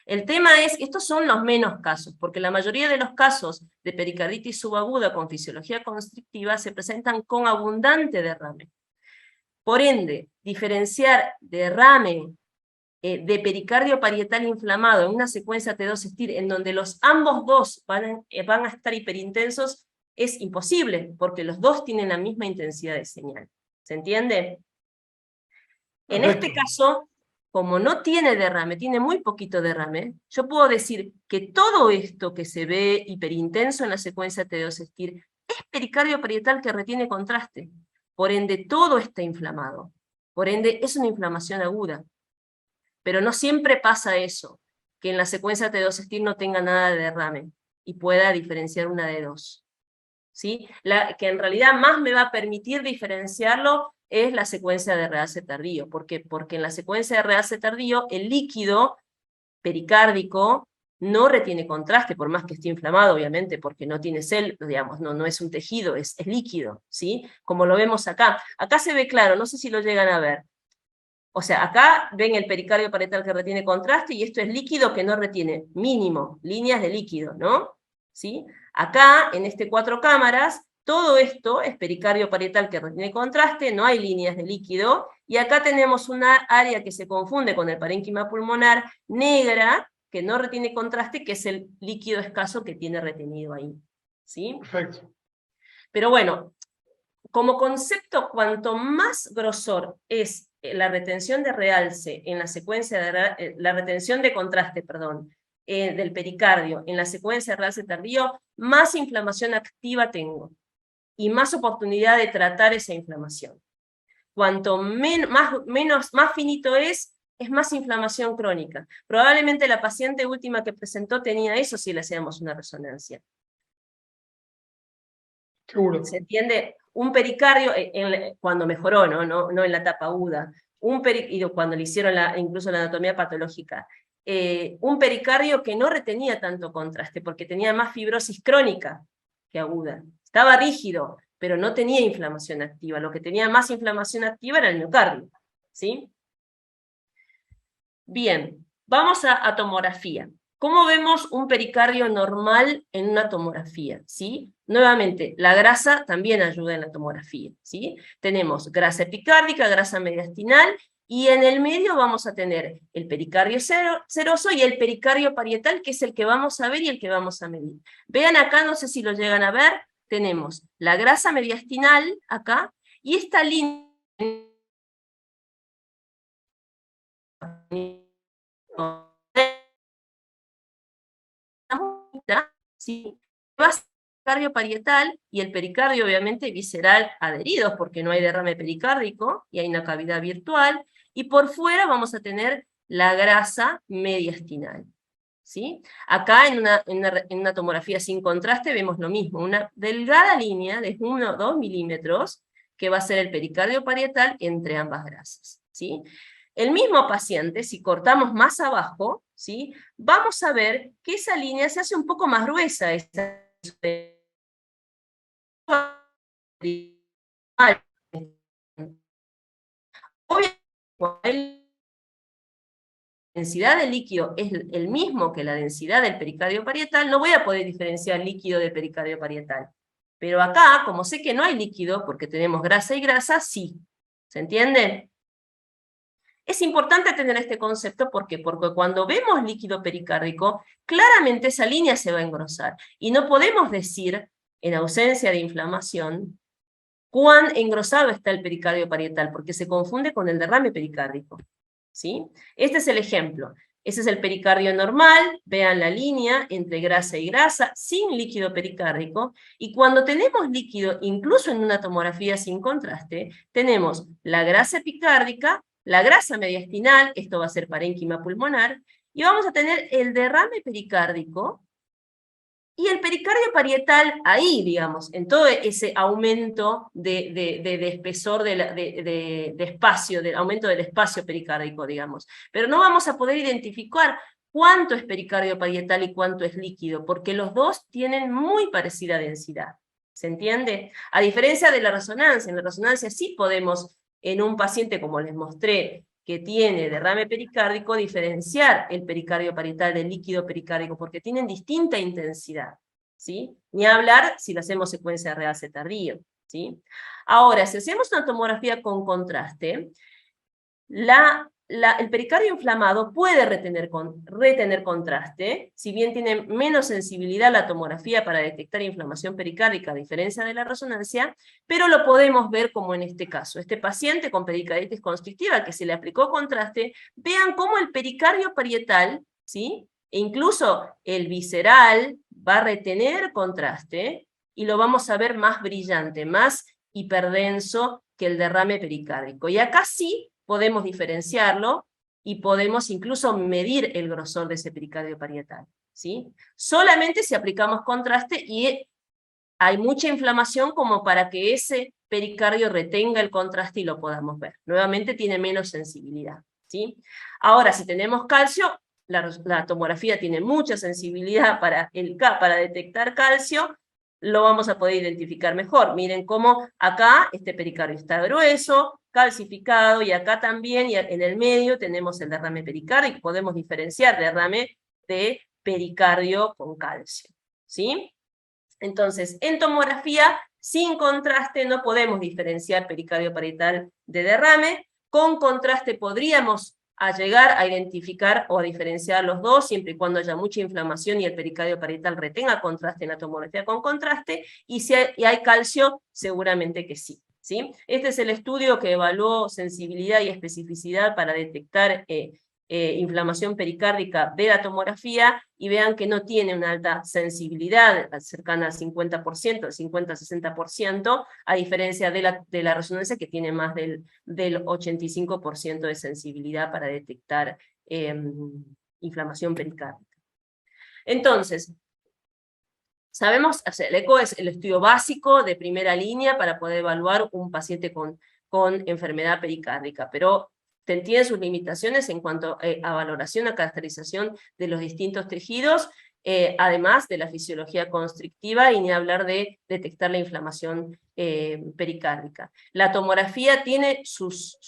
El tema es que estos son los menos casos, porque la mayoría de los casos de pericarditis subaguda con fisiología constrictiva se presentan con abundante derrame. Por ende, diferenciar derrame de pericardio parietal inflamado en una secuencia T2-STIR en donde ambos dos van a estar hiperintensos es imposible, porque los dos tienen la misma intensidad de señal. ¿Se entiende? En este caso, como no tiene derrame, tiene muy poquito derrame, yo puedo decir que todo esto que se ve hiperintenso en la secuencia T2-STIR es pericardio parietal que retiene contraste. Por ende, todo está inflamado. Por ende, es una inflamación aguda. Pero no siempre pasa eso, que en la secuencia T2-STIR no tenga nada de derrame y pueda diferenciar una de dos. ¿Sí? Que en realidad más me va a permitir diferenciarlo es la secuencia de realce tardío. ¿Por qué? Porque en la secuencia de realce tardío el líquido pericárdico no retiene contraste, por más que esté inflamado, obviamente, porque no tiene digamos, no es un tejido, es líquido, ¿sí? Como lo vemos acá. Acá se ve claro, no sé si lo llegan a ver. O sea, acá ven el pericardio parietal que retiene contraste, y esto es líquido que no retiene, mínimo, líneas de líquido, ¿no? ¿Sí? Acá, en este 4 cámaras, todo esto es pericardio parietal que retiene contraste, no hay líneas de líquido, y acá tenemos una área que se confunde con el parénquima pulmonar, negra, que no retiene contraste, que es el líquido escaso que tiene retenido ahí. ¿Sí? Perfecto. Pero bueno, como concepto, cuanto más grosor es la retención de realce en la secuencia de la retención de contraste, perdón, del pericardio en la secuencia de realce tardío, más inflamación activa tengo y más oportunidad de tratar esa inflamación. Cuanto más finito es más inflamación crónica. Probablemente la paciente última que presentó tenía eso si le hacíamos una resonancia. Seguro. ¿Se entiende? Un pericardio, cuando mejoró, no en la etapa aguda, cuando le hicieron incluso la anatomía patológica, un pericardio que no retenía tanto contraste, porque tenía más fibrosis crónica que aguda. Estaba rígido, pero no tenía inflamación activa. Lo que tenía más inflamación activa era el miocardio. ¿Sí? Bien, vamos a tomografía. ¿Cómo vemos un pericardio normal en una tomografía? ¿Sí? Nuevamente, la grasa también ayuda en la tomografía. ¿Sí? Tenemos grasa epicárdica, grasa mediastinal, y en el medio vamos a tener el pericardio seroso y el pericardio parietal, que es el que vamos a ver y el que vamos a medir. Vean acá, no sé si lo llegan a ver, tenemos la grasa mediastinal acá, y esta línea ¿sí? Va a ser el pericardio parietal y el pericardio obviamente visceral adheridos, porque no hay derrame pericárdico y hay una cavidad virtual, y por fuera vamos a tener la grasa mediastinal. ¿Sí? Acá en una tomografía sin contraste vemos lo mismo, una delgada línea de 1 o 2 milímetros que va a ser el pericardio parietal entre ambas grasas. ¿Sí? El mismo paciente, si cortamos más abajo, ¿sí? Vamos a ver que esa línea se hace un poco más gruesa. Obviamente, la densidad del líquido es el mismo que la densidad del pericardio parietal, no voy a poder diferenciar líquido de pericardio parietal. Pero acá, como sé que no hay líquido, porque tenemos grasa y grasa, sí. ¿Se entiende? Es importante tener este concepto, ¿por qué? Porque cuando vemos líquido pericárdico, claramente esa línea se va a engrosar, y no podemos decir, en ausencia de inflamación, cuán engrosado está el pericardio parietal, porque se confunde con el derrame pericárdico. ¿Sí? Este es el ejemplo. Ese es el pericardio normal, vean la línea entre grasa y grasa, sin líquido pericárdico, y cuando tenemos líquido, incluso en una tomografía sin contraste, tenemos la grasa epicárdica, la grasa mediastinal, esto va a ser parénquima pulmonar, y vamos a tener el derrame pericárdico, y el pericardio parietal ahí, digamos, en todo ese aumento de espesor, de espacio, del aumento del espacio pericárdico, digamos. Pero no vamos a poder identificar cuánto es pericardio parietal y cuánto es líquido, porque los dos tienen muy parecida densidad. ¿Se entiende? A diferencia de la resonancia, en la resonancia sí podemos, en un paciente como les mostré, que tiene derrame pericárdico diferenciar el pericardio parietal del líquido pericárdico, porque tienen distinta intensidad, ¿sí? Ni hablar si lo hacemos secuencia real C tardío, ¿sí? Ahora, si hacemos una tomografía con contraste, el pericardio inflamado puede retener contraste, si bien tiene menos sensibilidad la tomografía para detectar inflamación pericárdica a diferencia de la resonancia, pero lo podemos ver como en este caso. Este paciente con pericarditis constrictiva que se le aplicó contraste, vean cómo el pericardio parietal, ¿sí? E incluso el visceral va a retener contraste y lo vamos a ver más brillante, más hiperdenso que el derrame pericárdico. Y acá sí podemos diferenciarlo y podemos incluso medir el grosor de ese pericardio parietal, ¿sí? Solamente si aplicamos contraste y hay mucha inflamación como para que ese pericardio retenga el contraste y lo podamos ver. Nuevamente tiene menos sensibilidad, ¿sí? Ahora, si tenemos calcio, la tomografía tiene mucha sensibilidad para detectar calcio, lo vamos a poder identificar mejor. Miren cómo acá este pericardio está grueso, calcificado, y acá también, y en el medio tenemos el derrame pericárdico, podemos diferenciar derrame de pericardio con calcio, ¿sí? Entonces, en tomografía, sin contraste no podemos diferenciar pericardio parietal de derrame. Con contraste podríamos llegar a identificar o a diferenciar los dos, siempre y cuando haya mucha inflamación y el pericardio parietal retenga contraste en la tomografía con contraste, y si hay calcio, seguramente que sí, ¿sí? Este es el estudio que evaluó sensibilidad y especificidad para detectar inflamación pericárdica de la tomografía, y vean que no tiene una alta sensibilidad, cercana al 50%, al 50-60%, a diferencia de la resonancia, que tiene más del 85% de sensibilidad para detectar inflamación pericárdica. Entonces, sabemos, o sea, el eco es el estudio básico de primera línea para poder evaluar un paciente con enfermedad pericárdica, pero tiene sus limitaciones en cuanto a valoración, a caracterización de los distintos tejidos, además de la fisiología constrictiva, y ni hablar de detectar la inflamación pericárdica. La tomografía tiene sus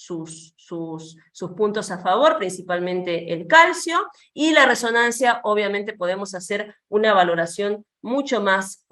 puntos a favor, principalmente el calcio, y la resonancia. Obviamente podemos hacer una valoración mucho más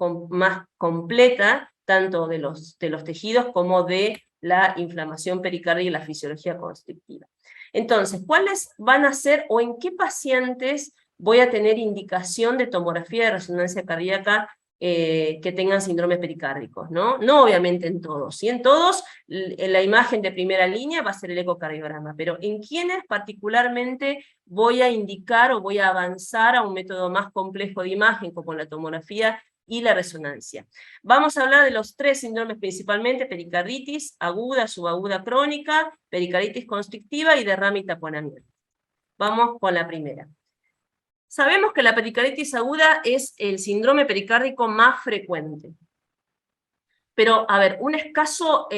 completa, tanto de los tejidos como de la inflamación pericárdica y la fisiología constrictiva. Entonces, ¿cuáles van a ser o en qué pacientes voy a tener indicación de tomografía de resonancia cardíaca que tengan síndromes pericárdicos, ¿no? No obviamente en todos, ¿sí? En todos la imagen de primera línea va a ser el ecocardiograma, pero en quienes particularmente voy a indicar o voy a avanzar a un método más complejo de imagen, como la tomografía y la resonancia. Vamos a hablar de los tres síndromes principalmente: pericarditis aguda, subaguda, crónica, pericarditis constrictiva y derrame y taponamiento. Vamos con la primera. Sabemos que la pericarditis aguda es el síndrome pericárdico más frecuente. Pero, a ver, un escaso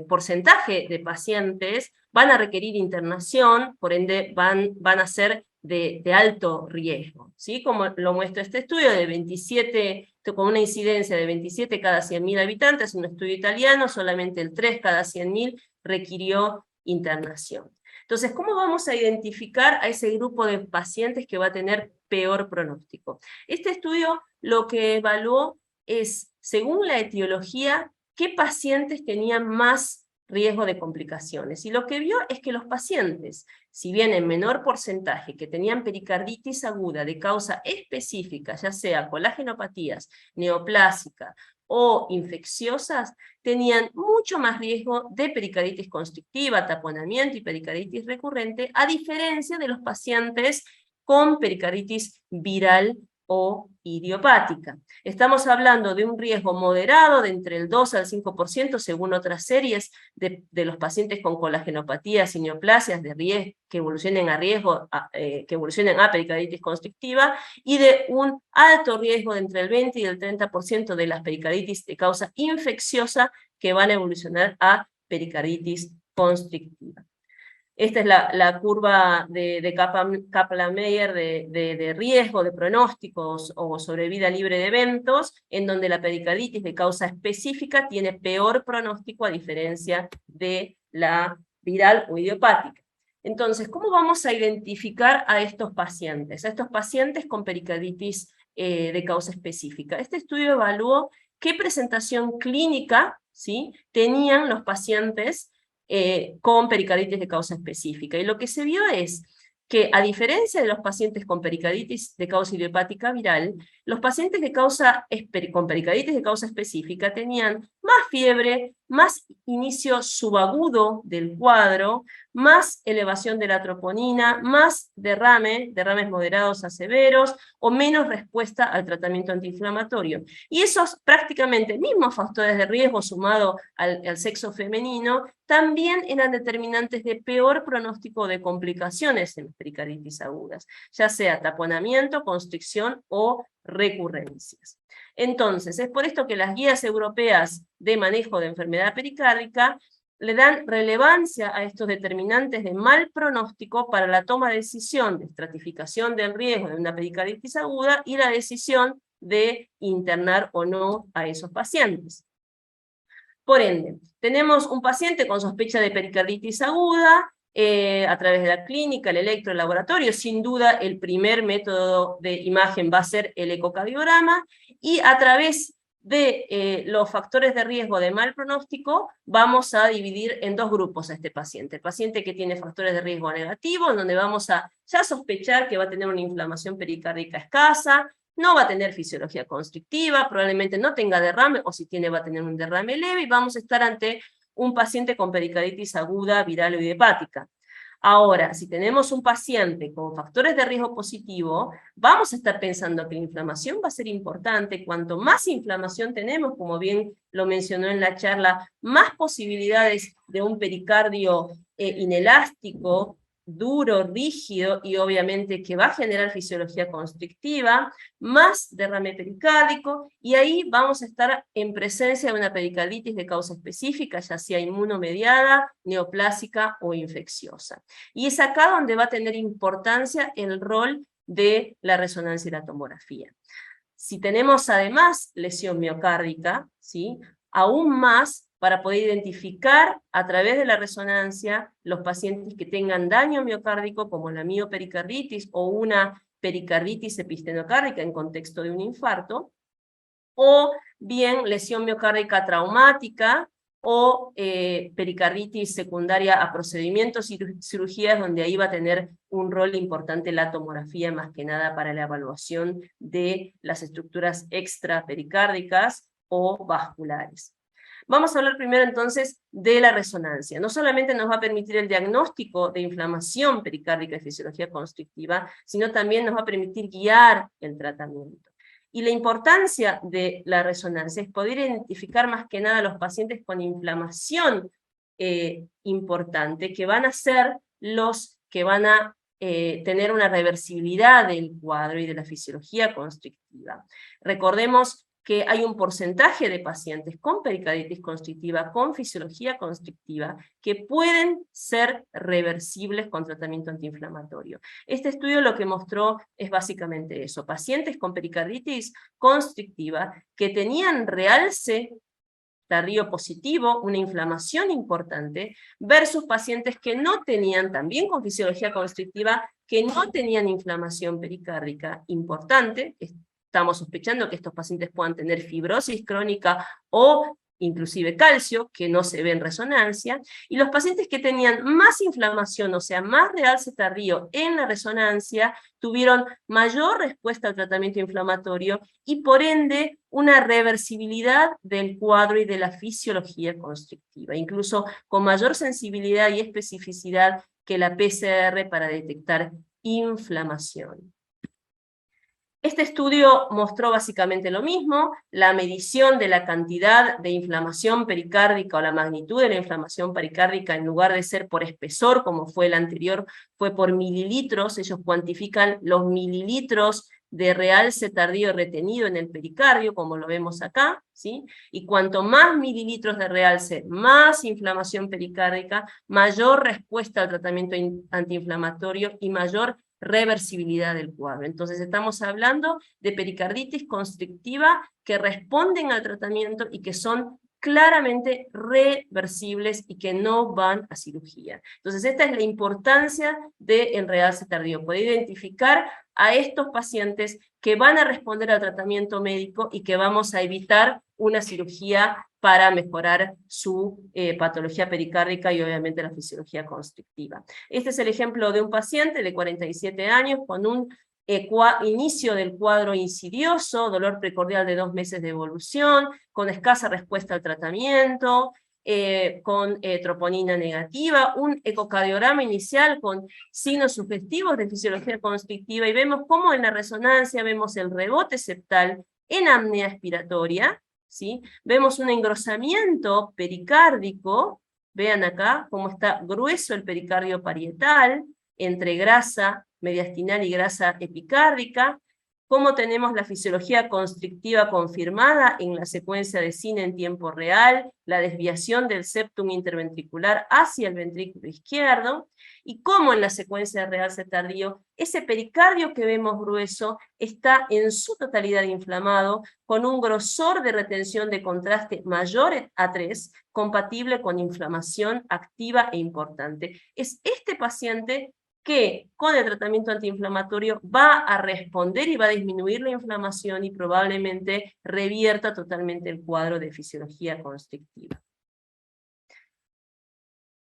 porcentaje de pacientes van a requerir internación, por ende van a ser de alto riesgo, ¿sí? Como lo muestra este estudio, de 27, con una incidencia de 27 cada 100.000 habitantes, un estudio italiano, solamente el 3 cada 100.000 requirió internación. Entonces, ¿cómo vamos a identificar a ese grupo de pacientes que va a tener peor pronóstico? Este estudio lo que evaluó es, según la etiología, qué pacientes tenían más riesgo de complicaciones. Y lo que vio es que los pacientes, si bien en menor porcentaje, que tenían pericarditis aguda de causa específica, ya sea colagenopatías, neoplásicas o infecciosas, tenían mucho más riesgo de pericarditis constrictiva, taponamiento y pericarditis recurrente, a diferencia de los pacientes con pericarditis viral o idiopática. Estamos hablando de un riesgo moderado de entre el 2 al 5% según otras series de los pacientes con colagenopatías y neoplasias de riesgo, que evolucionen a pericarditis constrictiva, y de un alto riesgo de entre el 20 y el 30% de las pericarditis de causa infecciosa que van a evolucionar a pericarditis constrictiva. Esta es la curva de Kaplan-Meier de riesgo, de pronósticos o sobrevida libre de eventos, en donde la pericarditis de causa específica tiene peor pronóstico a diferencia de la viral o idiopática. Entonces, ¿cómo vamos a identificar a estos pacientes? A estos pacientes con pericarditis de causa específica. Este estudio evaluó qué presentación clínica, ¿sí?, tenían los pacientes con pericarditis de causa específica. Y lo que se vio es que, a diferencia de los pacientes con pericarditis de causa idiopática viral, los pacientes con pericarditis de causa específica tenían más fiebre, más inicio subagudo del cuadro, más elevación de la troponina, más derrames moderados a severos, o menos respuesta al tratamiento antiinflamatorio. Y esos prácticamente mismos factores de riesgo sumado al sexo femenino también eran determinantes de peor pronóstico de complicaciones en las pericarditis agudas, ya sea taponamiento, constricción o recurrencias. Entonces, es por esto que las guías europeas de manejo de enfermedad pericárdica le dan relevancia a estos determinantes de mal pronóstico para la toma de decisión de estratificación del riesgo de una pericarditis aguda y la decisión de internar o no a esos pacientes. Por ende, tenemos un paciente con sospecha de pericarditis aguda, a través de la clínica, el electro, el laboratorio. Sin duda el primer método de imagen va a ser el ecocardiograma, y a través de los factores de riesgo de mal pronóstico vamos a dividir en dos grupos a este paciente. El paciente que tiene factores de riesgo negativo, en donde vamos a ya sospechar que va a tener una inflamación pericárdica escasa, no va a tener fisiología constrictiva, probablemente no tenga derrame, o si tiene va a tener un derrame leve, y vamos a estar ante un paciente con pericarditis aguda, viral o idiopática. Ahora, si tenemos un paciente con factores de riesgo positivo, vamos a estar pensando que la inflamación va a ser importante. Cuanto más inflamación tenemos, como bien lo mencionó en la charla, más posibilidades de un pericardio inelástico, duro, rígido, y obviamente que va a generar fisiología constrictiva, más derrame pericárdico, y ahí vamos a estar en presencia de una pericarditis de causa específica, ya sea inmunomediada, neoplásica o infecciosa. Y es acá donde va a tener importancia el rol de la resonancia y la tomografía. Si tenemos además lesión miocárdica, ¿sí?, aún más, para poder identificar a través de la resonancia los pacientes que tengan daño miocárdico, como la miopericarditis o una pericarditis epistenocárdica en contexto de un infarto, o bien lesión miocárdica traumática, o pericarditis secundaria a procedimientos y cirugías, donde ahí va a tener un rol importante la tomografía, más que nada para la evaluación de las estructuras extrapericárdicas o vasculares. Vamos a hablar primero entonces de la resonancia. No solamente nos va a permitir el diagnóstico de inflamación pericárdica y fisiología constrictiva, sino también nos va a permitir guiar el tratamiento. Y la importancia de la resonancia es poder identificar más que nada a los pacientes con inflamación importante, que van a ser los que van a tener una reversibilidad del cuadro y de la fisiología constrictiva. Recordemos que hay un porcentaje de pacientes con pericarditis constrictiva, con fisiología constrictiva, que pueden ser reversibles con tratamiento antiinflamatorio. Este estudio lo que mostró es básicamente eso: pacientes con pericarditis constrictiva que tenían realce tardío positivo, una inflamación importante, versus pacientes que no tenían, también con fisiología constrictiva, que no tenían inflamación pericárdica importante. Estamos sospechando que estos pacientes puedan tener fibrosis crónica o inclusive calcio, que no se ve en resonancia, y los pacientes que tenían más inflamación, o sea, más realce tardío en la resonancia, tuvieron mayor respuesta al tratamiento inflamatorio y por ende una reversibilidad del cuadro y de la fisiología constrictiva, incluso con mayor sensibilidad y especificidad que la PCR para detectar inflamación. Este estudio mostró básicamente lo mismo: la medición de la cantidad de inflamación pericárdica o la magnitud de la inflamación pericárdica, en lugar de ser por espesor, como fue el anterior, fue por mililitros. Ellos cuantifican los mililitros de realce tardío retenido en el pericardio, como lo vemos acá, ¿sí? Y cuanto más mililitros de realce, más inflamación pericárdica, mayor respuesta al tratamiento antiinflamatorio y mayor reversibilidad del cuadro. Entonces estamos hablando de pericarditis constrictiva que responden al tratamiento y que son claramente reversibles y que no van a cirugía. Entonces esta es la importancia del realce tardío, poder identificar a estos pacientes que van a responder al tratamiento médico y que vamos a evitar una cirugía para mejorar su patología pericárdica y obviamente la fisiología constrictiva. Este es el ejemplo de un paciente de 47 años con un inicio del cuadro insidioso, dolor precordial de 2 meses de evolución, con escasa respuesta al tratamiento, con troponina negativa, un ecocardiograma inicial con signos sugestivos de fisiología constrictiva, y vemos cómo en la resonancia vemos el rebote septal en apnea expiratoria, ¿sí? Vemos un engrosamiento pericárdico, vean acá cómo está grueso el pericardio parietal, entre grasa mediastinal y grasa epicárdica, cómo tenemos la fisiología constrictiva confirmada en la secuencia de cine en tiempo real, la desviación del septum interventricular hacia el ventrículo izquierdo, y cómo en la secuencia de realce tardío, ese pericardio que vemos grueso está en su totalidad inflamado, con un grosor de retención de contraste mayor a 3, compatible con inflamación activa e importante. Es este paciente que con el tratamiento antiinflamatorio va a responder y va a disminuir la inflamación y probablemente revierta totalmente el cuadro de fisiología constrictiva.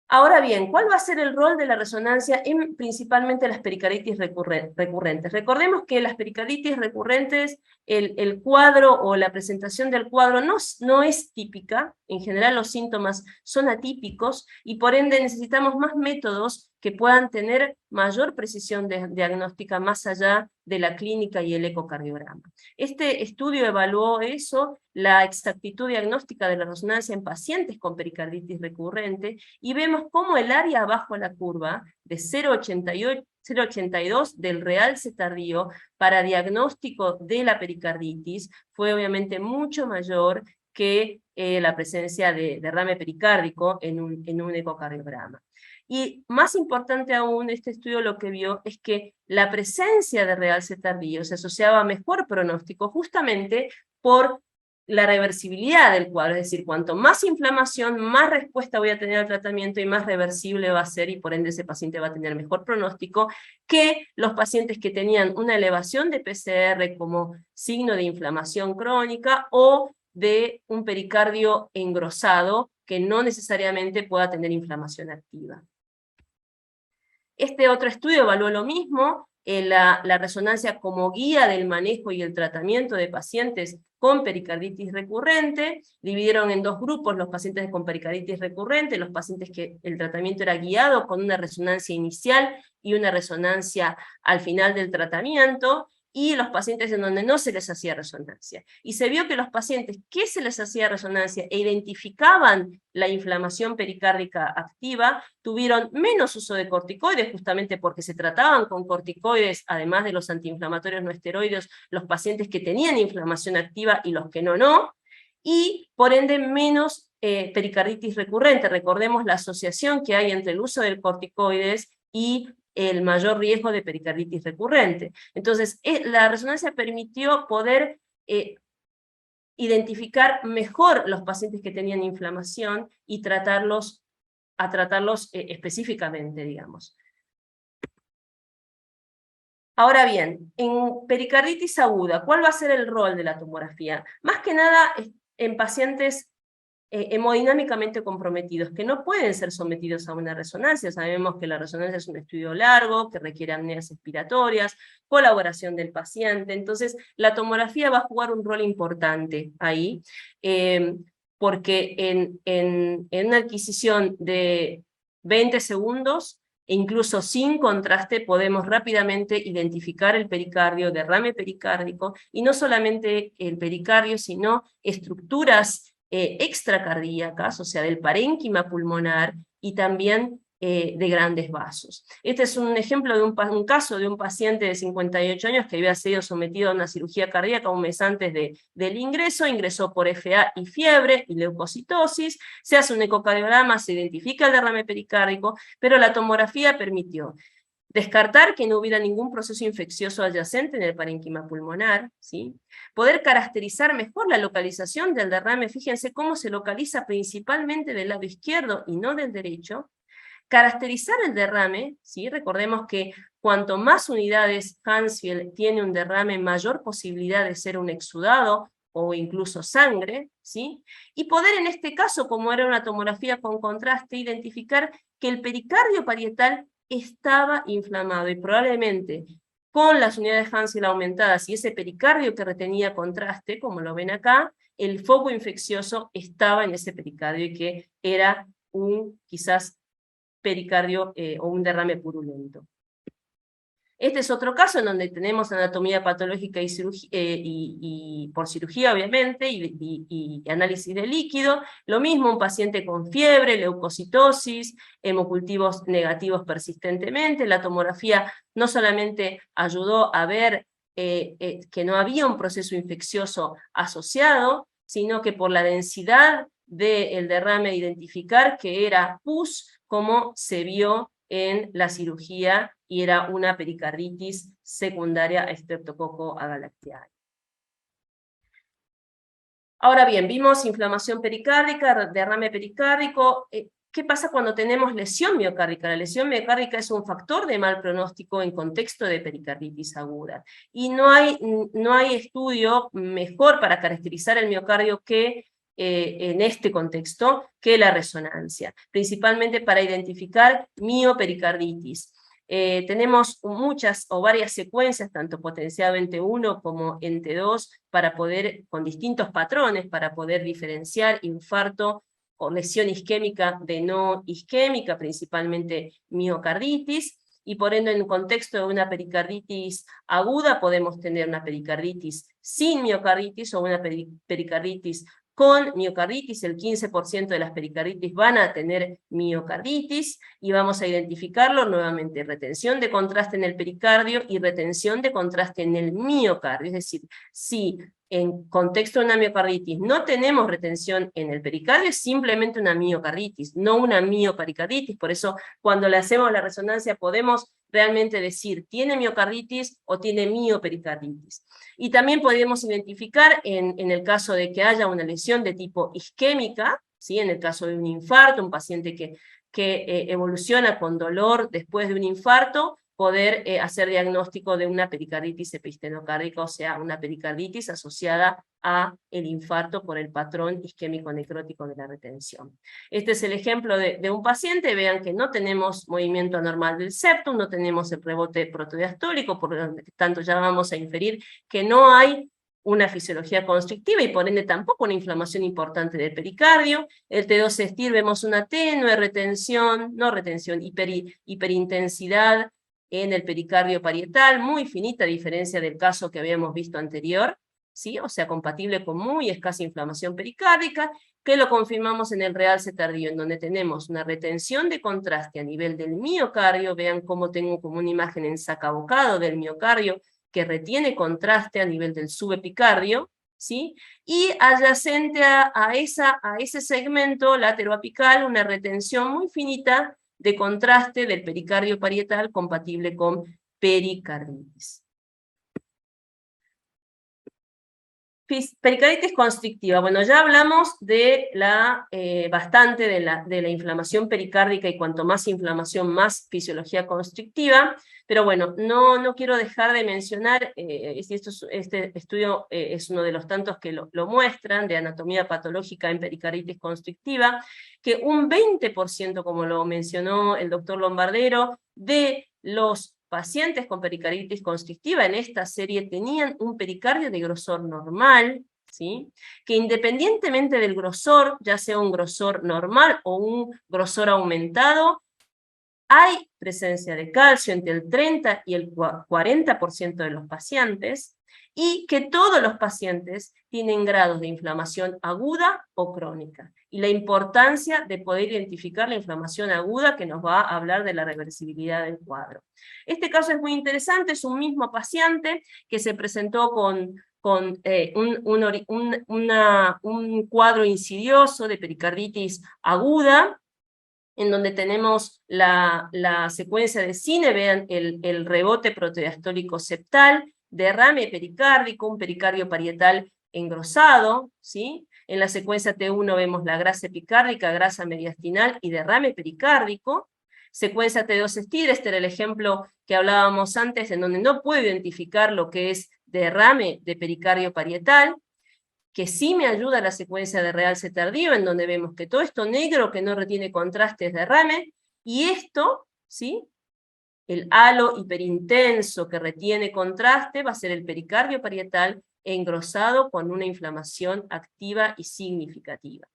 Ahora bien, ¿cuál va a ser el rol de la resonancia en principalmente las pericarditis recurrentes? Recordemos que las pericarditis recurrentes, el cuadro o la presentación del cuadro no es típica, en general los síntomas son atípicos, y por ende necesitamos más métodos que puedan tener mayor precisión diagnóstica más allá de la clínica y el ecocardiograma. Este estudio evaluó eso, la exactitud diagnóstica de la resonancia en pacientes con pericarditis recurrente, y vemos cómo el área abajo a la curva, de 0,82 del realce tardío para diagnóstico de la pericarditis, fue obviamente mucho mayor que la presencia de derrame pericárdico en un ecocardiograma. Y más importante aún, este estudio lo que vio es que la presencia de realce tardío se asociaba a mejor pronóstico justamente por la reversibilidad del cuadro, es decir, cuanto más inflamación, más respuesta voy a tener al tratamiento y más reversible va a ser, y por ende ese paciente va a tener mejor pronóstico que los pacientes que tenían una elevación de PCR como signo de inflamación crónica o de un pericardio engrosado que no necesariamente pueda tener inflamación activa. Este otro estudio evaluó lo mismo, la resonancia como guía del manejo y el tratamiento de pacientes con pericarditis recurrente. Dividieron en 2 grupos los pacientes con pericarditis recurrente, los pacientes que el tratamiento era guiado con una resonancia inicial y una resonancia al final del tratamiento, y los pacientes en donde no se les hacía resonancia. Y se vio que los pacientes que se les hacía resonancia e identificaban la inflamación pericárdica activa, tuvieron menos uso de corticoides, justamente porque se trataban con corticoides, además de los antiinflamatorios no esteroides, los pacientes que tenían inflamación activa y los que no, y por ende menos pericarditis recurrente. Recordemos la asociación que hay entre el uso de corticoides y el mayor riesgo de pericarditis recurrente. Entonces, la resonancia permitió poder identificar mejor los pacientes que tenían inflamación y tratarlos específicamente, digamos. Ahora bien, en pericarditis aguda, ¿cuál va a ser el rol de la tomografía? Más que nada en pacientes hemodinámicamente comprometidos, que no pueden ser sometidos a una resonancia. Sabemos que la resonancia es un estudio largo, que requiere apneas expiratorias, colaboración del paciente, entonces la tomografía va a jugar un rol importante ahí, porque en una adquisición de 20 segundos, e incluso sin contraste, podemos rápidamente identificar el pericardio, derrame pericárdico, y no solamente el pericardio, sino estructuras extracardíacas, o sea, del parénquima pulmonar, y también de grandes vasos. Este es un ejemplo de un caso de un paciente de 58 años que había sido sometido a una cirugía cardíaca un mes antes del ingreso, ingresó por FA y fiebre y leucocitosis, se hace un ecocardiograma, se identifica el derrame pericárdico, pero la tomografía permitió Descartar que no hubiera ningún proceso infeccioso adyacente en el parénquima pulmonar, ¿sí? Poder caracterizar mejor la localización del derrame, fíjense cómo se localiza principalmente del lado izquierdo y no del derecho. Caracterizar el derrame, ¿sí? Recordemos que cuanto más unidades Hansfield tiene un derrame, mayor posibilidad de ser un exudado o incluso sangre, ¿sí? Y poder en este caso, como era una tomografía con contraste, identificar que el pericardio parietal estaba inflamado y probablemente con las unidades Hansfield aumentadas y ese pericardio que retenía contraste, como lo ven acá, el foco infeccioso estaba en ese pericardio y que era un quizás pericardio o un derrame purulento. Este es otro caso en donde tenemos anatomía patológica y por cirugía, obviamente, y análisis de líquido. Lo mismo, un paciente con fiebre, leucocitosis, hemocultivos negativos persistentemente. La tomografía no solamente ayudó a ver que no había un proceso infeccioso asociado, sino que por la densidad del derrame identificar que era pus, como se vio en la cirugía, y era una pericarditis secundaria a Streptococcus agalactiae. Ahora bien, vimos inflamación pericárdica, derrame pericárdico. ¿Qué pasa cuando tenemos lesión miocárdica? La lesión miocárdica es un factor de mal pronóstico en contexto de pericarditis aguda. Y no hay estudio mejor para caracterizar el miocardio que en este contexto que la resonancia, principalmente para identificar miopericarditis. Tenemos muchas o varias secuencias, tanto potenciado en T1 como en T2, para poder, con distintos patrones, para poder diferenciar infarto o lesión isquémica de no isquémica, principalmente miocarditis, y por ende en un contexto de una pericarditis aguda podemos tener una pericarditis sin miocarditis o una pericarditis con miocarditis. El 15% de las pericarditis van a tener miocarditis, y vamos a identificarlo nuevamente, retención de contraste en el pericardio y retención de contraste en el miocardio. Es decir, si en contexto de una miocarditis no tenemos retención en el pericardio, es simplemente una miocarditis, no una miopericarditis. Por eso cuando le hacemos la resonancia podemos realmente decir, ¿tiene miocarditis o tiene miopericarditis? Y también podemos identificar en el caso de que haya una lesión de tipo isquémica, ¿sí? En el caso de un infarto, un paciente que evoluciona con dolor después de un infarto, poder hacer diagnóstico de una pericarditis epistenocárdica, o sea, una pericarditis asociada a el infarto por el patrón isquémico necrótico de la retención. Este es el ejemplo de un paciente. Vean que no tenemos movimiento anormal del septum, no tenemos el rebote protodiastólico, por lo tanto ya vamos a inferir que no hay una fisiología constrictiva y por ende tampoco una inflamación importante del pericardio. El T2 STIR vemos una tenue retención, hiperintensidad en el pericardio parietal, muy finita a diferencia del caso que habíamos visto anterior, ¿sí? O sea, compatible con muy escasa inflamación pericárdica, que lo confirmamos en el realce tardío, en donde tenemos una retención de contraste a nivel del miocardio. Vean cómo tengo como una imagen ensacabocado del miocardio, que retiene contraste a nivel del subepicardio, ¿sí? Y adyacente a ese segmento lateroapical, una retención muy finita de contraste del pericardio parietal compatible con pericarditis. Pericarditis constrictiva. Bueno, ya hablamos de bastante de la inflamación pericárdica, y cuanto más inflamación, más fisiología constrictiva, pero bueno, no quiero dejar de mencionar, este estudio es uno de los tantos que lo muestran, de anatomía patológica en pericarditis constrictiva, que un 20%, como lo mencionó el doctor Lombardero, de los pacientes con pericarditis constrictiva en esta serie tenían un pericardio de grosor normal, ¿sí? Que independientemente del grosor, ya sea un grosor normal o un grosor aumentado, hay presencia de calcio entre el 30 y el 40% de los pacientes, y que todos los pacientes tienen grados de inflamación aguda o crónica, y la importancia de poder identificar la inflamación aguda, que nos va a hablar de la reversibilidad del cuadro. Este caso es muy interesante, es un mismo paciente que se presentó con un cuadro insidioso de pericarditis aguda, en donde tenemos la secuencia de cine, vean el rebote protodiastólico septal, derrame pericárdico, un pericardio parietal engrosado, ¿sí? En la secuencia T1 vemos la grasa epicárdica, grasa mediastinal y derrame pericárdico. Secuencia T2 STIR, este era el ejemplo que hablábamos antes, en donde no puedo identificar lo que es derrame de pericardio parietal, que sí me ayuda la secuencia de realce tardío, en donde vemos que todo esto negro que no retiene contraste es derrame, y esto, ¿sí? El halo hiperintenso que retiene contraste va a ser el pericardio parietal engrosado con una inflamación activa y significativa.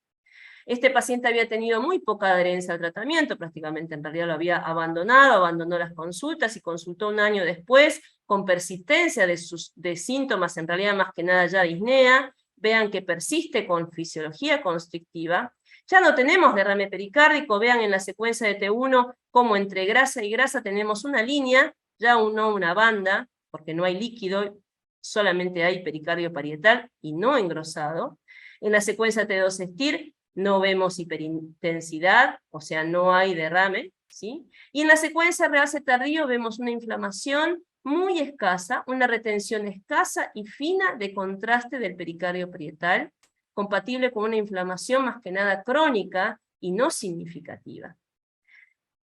Este paciente había tenido muy poca adherencia al tratamiento, prácticamente en realidad lo había abandonado, abandonó las consultas y consultó un año después con persistencia de síntomas, en realidad más que nada ya disnea. Vean que persiste con fisiología constrictiva. Ya no tenemos derrame pericárdico, vean en la secuencia de T1 como entre grasa y grasa tenemos una línea, ya no una banda, porque no hay líquido, solamente hay pericardio parietal y no engrosado. En la secuencia T2 STIR no vemos hiperintensidad, o sea, no hay derrame, ¿sí? Y en la secuencia realce tardío vemos una inflamación muy escasa, una retención escasa y fina de contraste del pericardio parietal, compatible con una inflamación más que nada crónica y no significativa.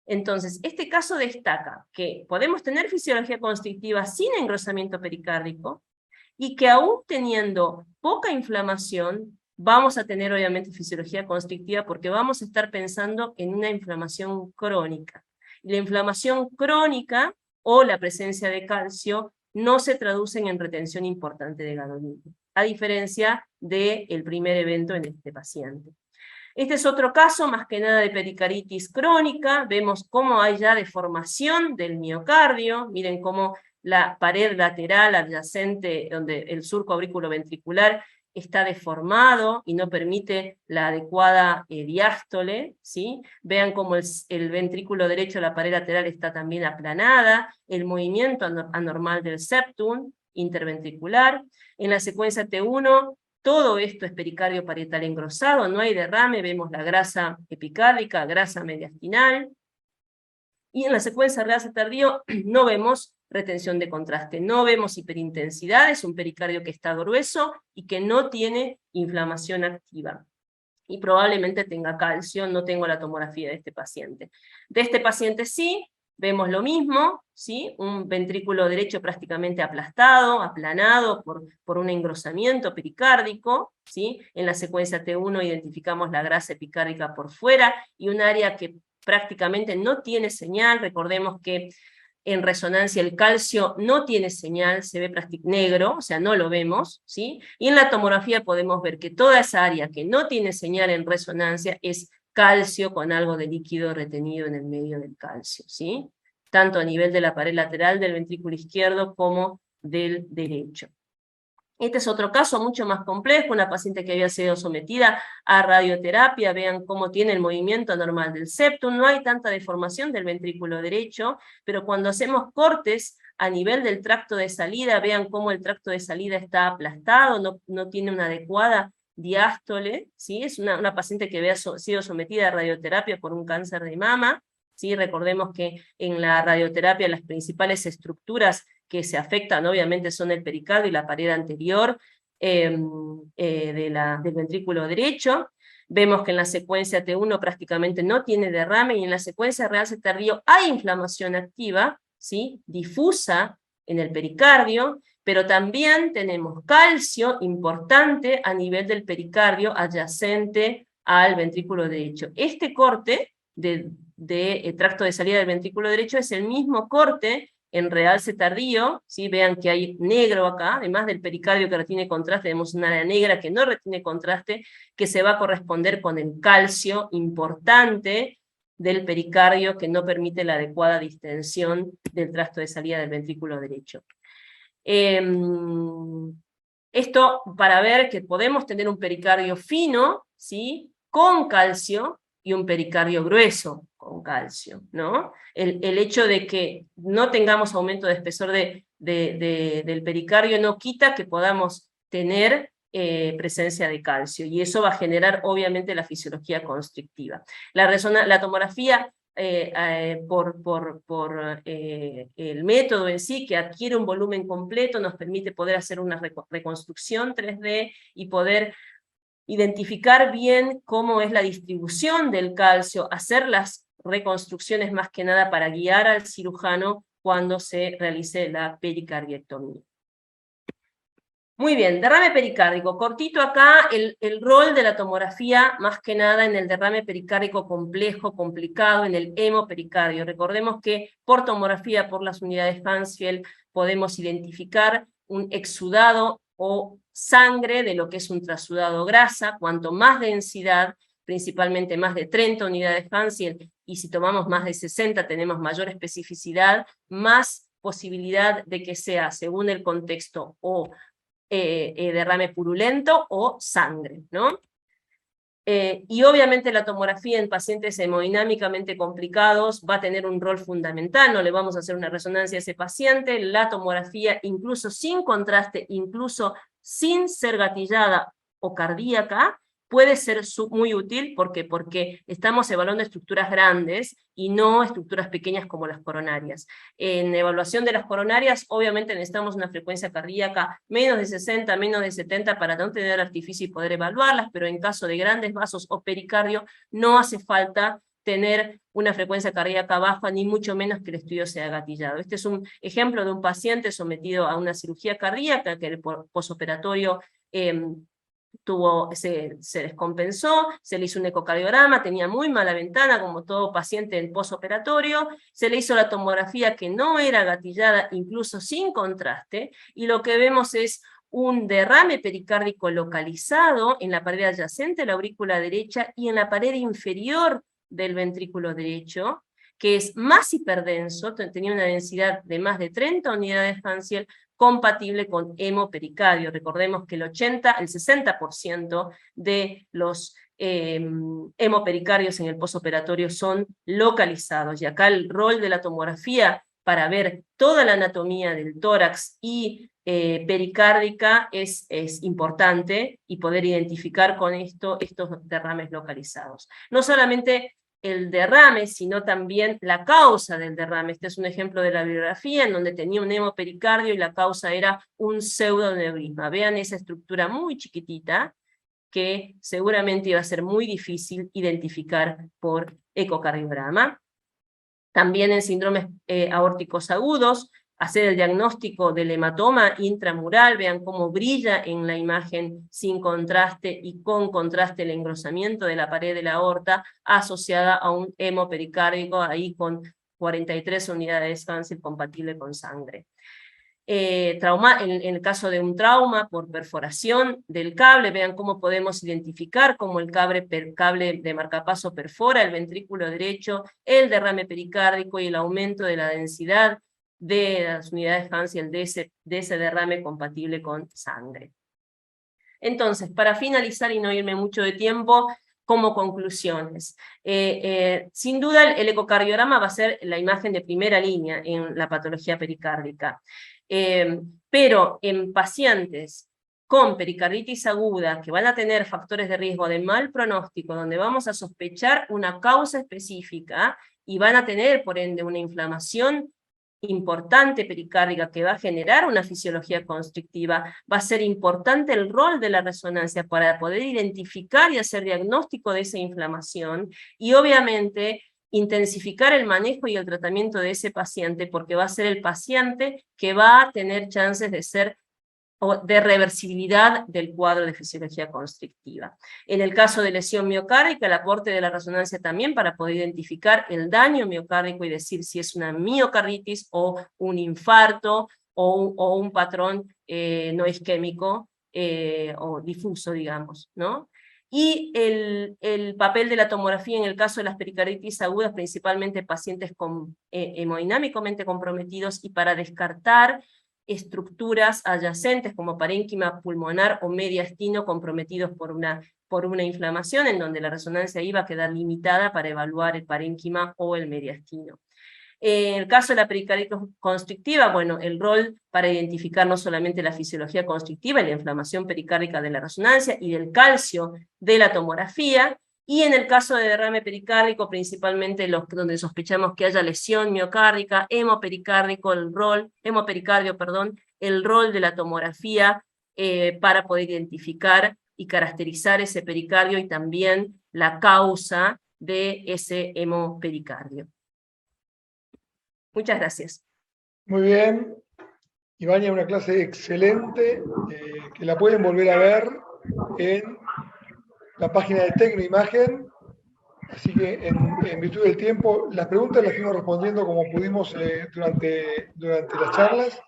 Entonces, este caso destaca que podemos tener fisiología constrictiva sin engrosamiento pericárdico, y que aún teniendo poca inflamación, vamos a tener obviamente fisiología constrictiva porque vamos a estar pensando en una inflamación crónica. Y la inflamación crónica o la presencia de calcio no se traducen en retención importante de gadolinium, a diferencia del primer evento en este paciente. Este es otro caso, más que nada de pericaritis crónica. Vemos cómo hay ya deformación del miocardio. Miren cómo la pared lateral adyacente, donde el surco auriculoventricular está deformado y no permite la adecuada diástole, ¿sí? Vean cómo el ventrículo derecho, la pared lateral está también aplanada, el movimiento anormal del septum interventricular. En la secuencia T1, todo esto es pericardio parietal engrosado, no hay derrame, vemos la grasa epicárdica, grasa mediastinal. Y en la secuencia realce tardío no vemos retención de contraste, no vemos hiperintensidad, es un pericardio que está grueso y que no tiene inflamación activa. Y probablemente tenga calcio, no tengo la tomografía de este paciente. De este paciente sí, vemos lo mismo, ¿sí? Un ventrículo derecho prácticamente aplastado, aplanado por un engrosamiento pericárdico, ¿sí? En la secuencia T1 identificamos la grasa epicárdica por fuera, y un área que prácticamente no tiene señal. Recordemos que en resonancia el calcio no tiene señal, se ve negro, o sea, no lo vemos, ¿sí? Y en la tomografía podemos ver que toda esa área que no tiene señal en resonancia es calcio con algo de líquido retenido en el medio del calcio, ¿sí? Tanto a nivel de la pared lateral del ventrículo izquierdo como del derecho. Este es otro caso mucho más complejo, una paciente que había sido sometida a radioterapia. Vean cómo tiene el movimiento anormal del septum, no hay tanta deformación del ventrículo derecho, pero cuando hacemos cortes a nivel del tracto de salida, vean cómo el tracto de salida está aplastado, no tiene una adecuada diástole, ¿sí? Es una paciente que había sido sometida a radioterapia por un cáncer de mama, ¿sí? Recordemos que en la radioterapia las principales estructuras que se afectan obviamente son el pericardio y la pared anterior del ventrículo derecho. Vemos que en la secuencia T1 prácticamente no tiene derrame, y en la secuencia realce tardío hay inflamación activa, ¿sí? Difusa en el pericardio, pero también tenemos calcio importante a nivel del pericardio adyacente al ventrículo derecho. Este corte de tracto de salida del ventrículo derecho es el mismo corte en realce tardío, ¿sí? Vean que hay negro acá, además del pericardio que retiene contraste, tenemos una área negra que no retiene contraste, que se va a corresponder con el calcio importante del pericardio que no permite la adecuada distensión del tracto de salida del ventrículo derecho. Esto para ver que podemos tener un pericardio fino, ¿sí? Con calcio, y un pericardio grueso con calcio, ¿no? El hecho de que no tengamos aumento de espesor del pericardio no quita que podamos tener presencia de calcio, y eso va a generar obviamente la fisiología constrictiva. La tomografía por el método en sí, que adquiere un volumen completo, nos permite poder hacer una reconstrucción 3D y poder identificar bien cómo es la distribución del calcio, hacer las reconstrucciones más que nada para guiar al cirujano cuando se realice la pericardiectomía. Muy bien, derrame pericárdico. Cortito acá el rol de la tomografía, más que nada en el derrame pericárdico complejo, complicado, en el hemopericardio. Recordemos que por tomografía, por las unidades Hansfield, podemos identificar un exudado o sangre de lo que es un trasudado grasa. Cuanto más densidad, principalmente más de 30 unidades Hansfield, y si tomamos más de 60 tenemos mayor especificidad, más posibilidad de que sea, según el contexto, o derrame purulento o sangre, ¿no? Y obviamente la tomografía en pacientes hemodinámicamente complicados va a tener un rol fundamental, no le vamos a hacer una resonancia a ese paciente, la tomografía incluso sin contraste, incluso sin ser gatillada o cardíaca, puede ser muy útil. ¿Por qué? Porque estamos evaluando estructuras grandes y no estructuras pequeñas como las coronarias. En evaluación de las coronarias, obviamente necesitamos una frecuencia cardíaca menos de 60, menos de 70 para no tener artificio y poder evaluarlas, pero en caso de grandes vasos o pericardio no hace falta tener una frecuencia cardíaca baja, ni mucho menos que el estudio sea gatillado. Este es un ejemplo de un paciente sometido a una cirugía cardíaca que el posoperatorio se descompensó, se le hizo un ecocardiograma, tenía muy mala ventana, como todo paciente en posoperatorio, se le hizo la tomografía que no era gatillada, incluso sin contraste, y lo que vemos es un derrame pericárdico localizado en la pared adyacente a la aurícula derecha y en la pared inferior del ventrículo derecho, que es más hiperdenso, tenía una densidad de más de 30 unidades Hansfield, compatible con hemopericardio. Recordemos que el 60% de los hemopericardios en el posoperatorio son localizados, y acá el rol de la tomografía para ver toda la anatomía del tórax y pericárdica es importante, y poder identificar con esto estos derrames localizados. No solamente el derrame, sino también la causa del derrame. Este es un ejemplo de la bibliografía en donde tenía un hemopericardio y la causa era un pseudoneurisma. Vean esa estructura muy chiquitita que seguramente iba a ser muy difícil identificar por ecocardiograma. También en síndromes aórticos agudos, hacer el diagnóstico del hematoma intramural, vean cómo brilla en la imagen sin contraste y con contraste el engrosamiento de la pared de la aorta asociada a un hemopericardio ahí con 43 unidades Hansfield compatible con sangre. En el caso de un trauma por perforación del cable, vean cómo podemos identificar cómo el cable de marcapaso perfora el ventrículo derecho, el derrame pericárdico y el aumento de la densidad de las unidades Hansfield de ese derrame compatible con sangre. Entonces, para finalizar y no irme mucho de tiempo, como conclusiones. Sin duda el ecocardiograma va a ser la imagen de primera línea en la patología pericárdica. Pero en pacientes con pericarditis aguda, que van a tener factores de riesgo de mal pronóstico, donde vamos a sospechar una causa específica, y van a tener, por ende, una inflamación importante pericárdica que va a generar una fisiología constrictiva, va a ser importante el rol de la resonancia para poder identificar y hacer diagnóstico de esa inflamación, y obviamente intensificar el manejo y el tratamiento de ese paciente, porque va a ser el paciente que va a tener chances de reversibilidad del cuadro de fisiología constrictiva. En el caso de lesión miocárdica, el aporte de la resonancia también para poder identificar el daño miocárdico y decir si es una miocarditis o un infarto o un patrón no isquémico o difuso, digamos, ¿no? Y el papel de la tomografía en el caso de las pericarditis agudas, principalmente pacientes hemodinámicamente comprometidos, y para descartar estructuras adyacentes como parénquima pulmonar o mediastino comprometidos por una inflamación, en donde la resonancia iba a quedar limitada para evaluar el parénquima o el mediastino. En el caso de la pericarditis constrictiva, bueno, el rol para identificar no solamente la fisiología constrictiva y la inflamación pericárdica de la resonancia y del calcio de la tomografía, y en el caso de derrame pericárdico, principalmente donde sospechamos que haya lesión miocárdica, hemopericardio, el rol de la tomografía para poder identificar y caracterizar ese pericardio y también la causa de ese hemopericardio. Muchas gracias. Muy bien. Ivania, una clase excelente, que la pueden volver a ver en la página de Tecnoimagen. Así que en virtud del tiempo, las preguntas las fuimos respondiendo como pudimos durante las charlas.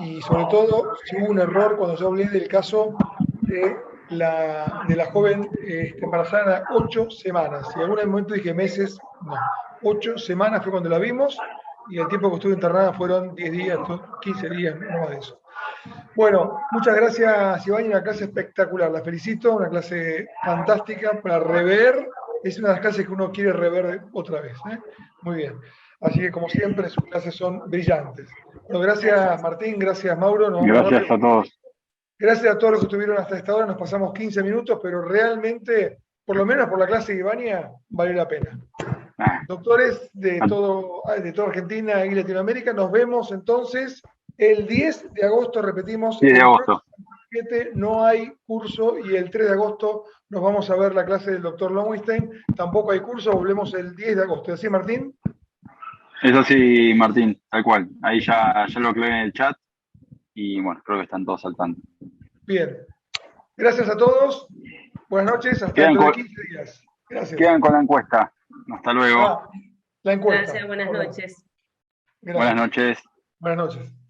Y sobre todo, si hubo un error cuando yo hablé del caso de la joven embarazada 8 semanas. Si en algún momento dije meses, no. 8 semanas fue cuando la vimos, y el tiempo que estuve internada fueron 10 días, 15 días, no más de eso. Bueno, muchas gracias, Iván, una clase espectacular, la felicito, una clase fantástica para rever, es una de las clases que uno quiere rever otra vez, ¿eh? Muy bien. Así que, como siempre, sus clases son brillantes. Bueno, gracias, Martín, gracias, Mauro. Gracias a todos. Gracias a todos los que estuvieron hasta esta hora, nos pasamos 15 minutos, pero realmente, por lo menos por la clase de Ivania, valió la pena. Doctores de toda Argentina y Latinoamérica, nos vemos entonces el 10 de agosto, repetimos. 10 de agosto. No hay curso, y el 3 de agosto nos vamos a ver la clase del doctor Lowenstein. Tampoco hay curso, volvemos el 10 de agosto. ¿Así, Martín? Es así, Martín, tal cual. Ahí ya lo aclaré en el chat y bueno, creo que están todos saltando. Bien. Gracias a todos. Buenas noches. Hasta dentro de 15 días. Gracias. Quedan con la encuesta. Hasta luego. La encuesta. Gracias, buenas noches. Gracias. Buenas noches. Buenas noches.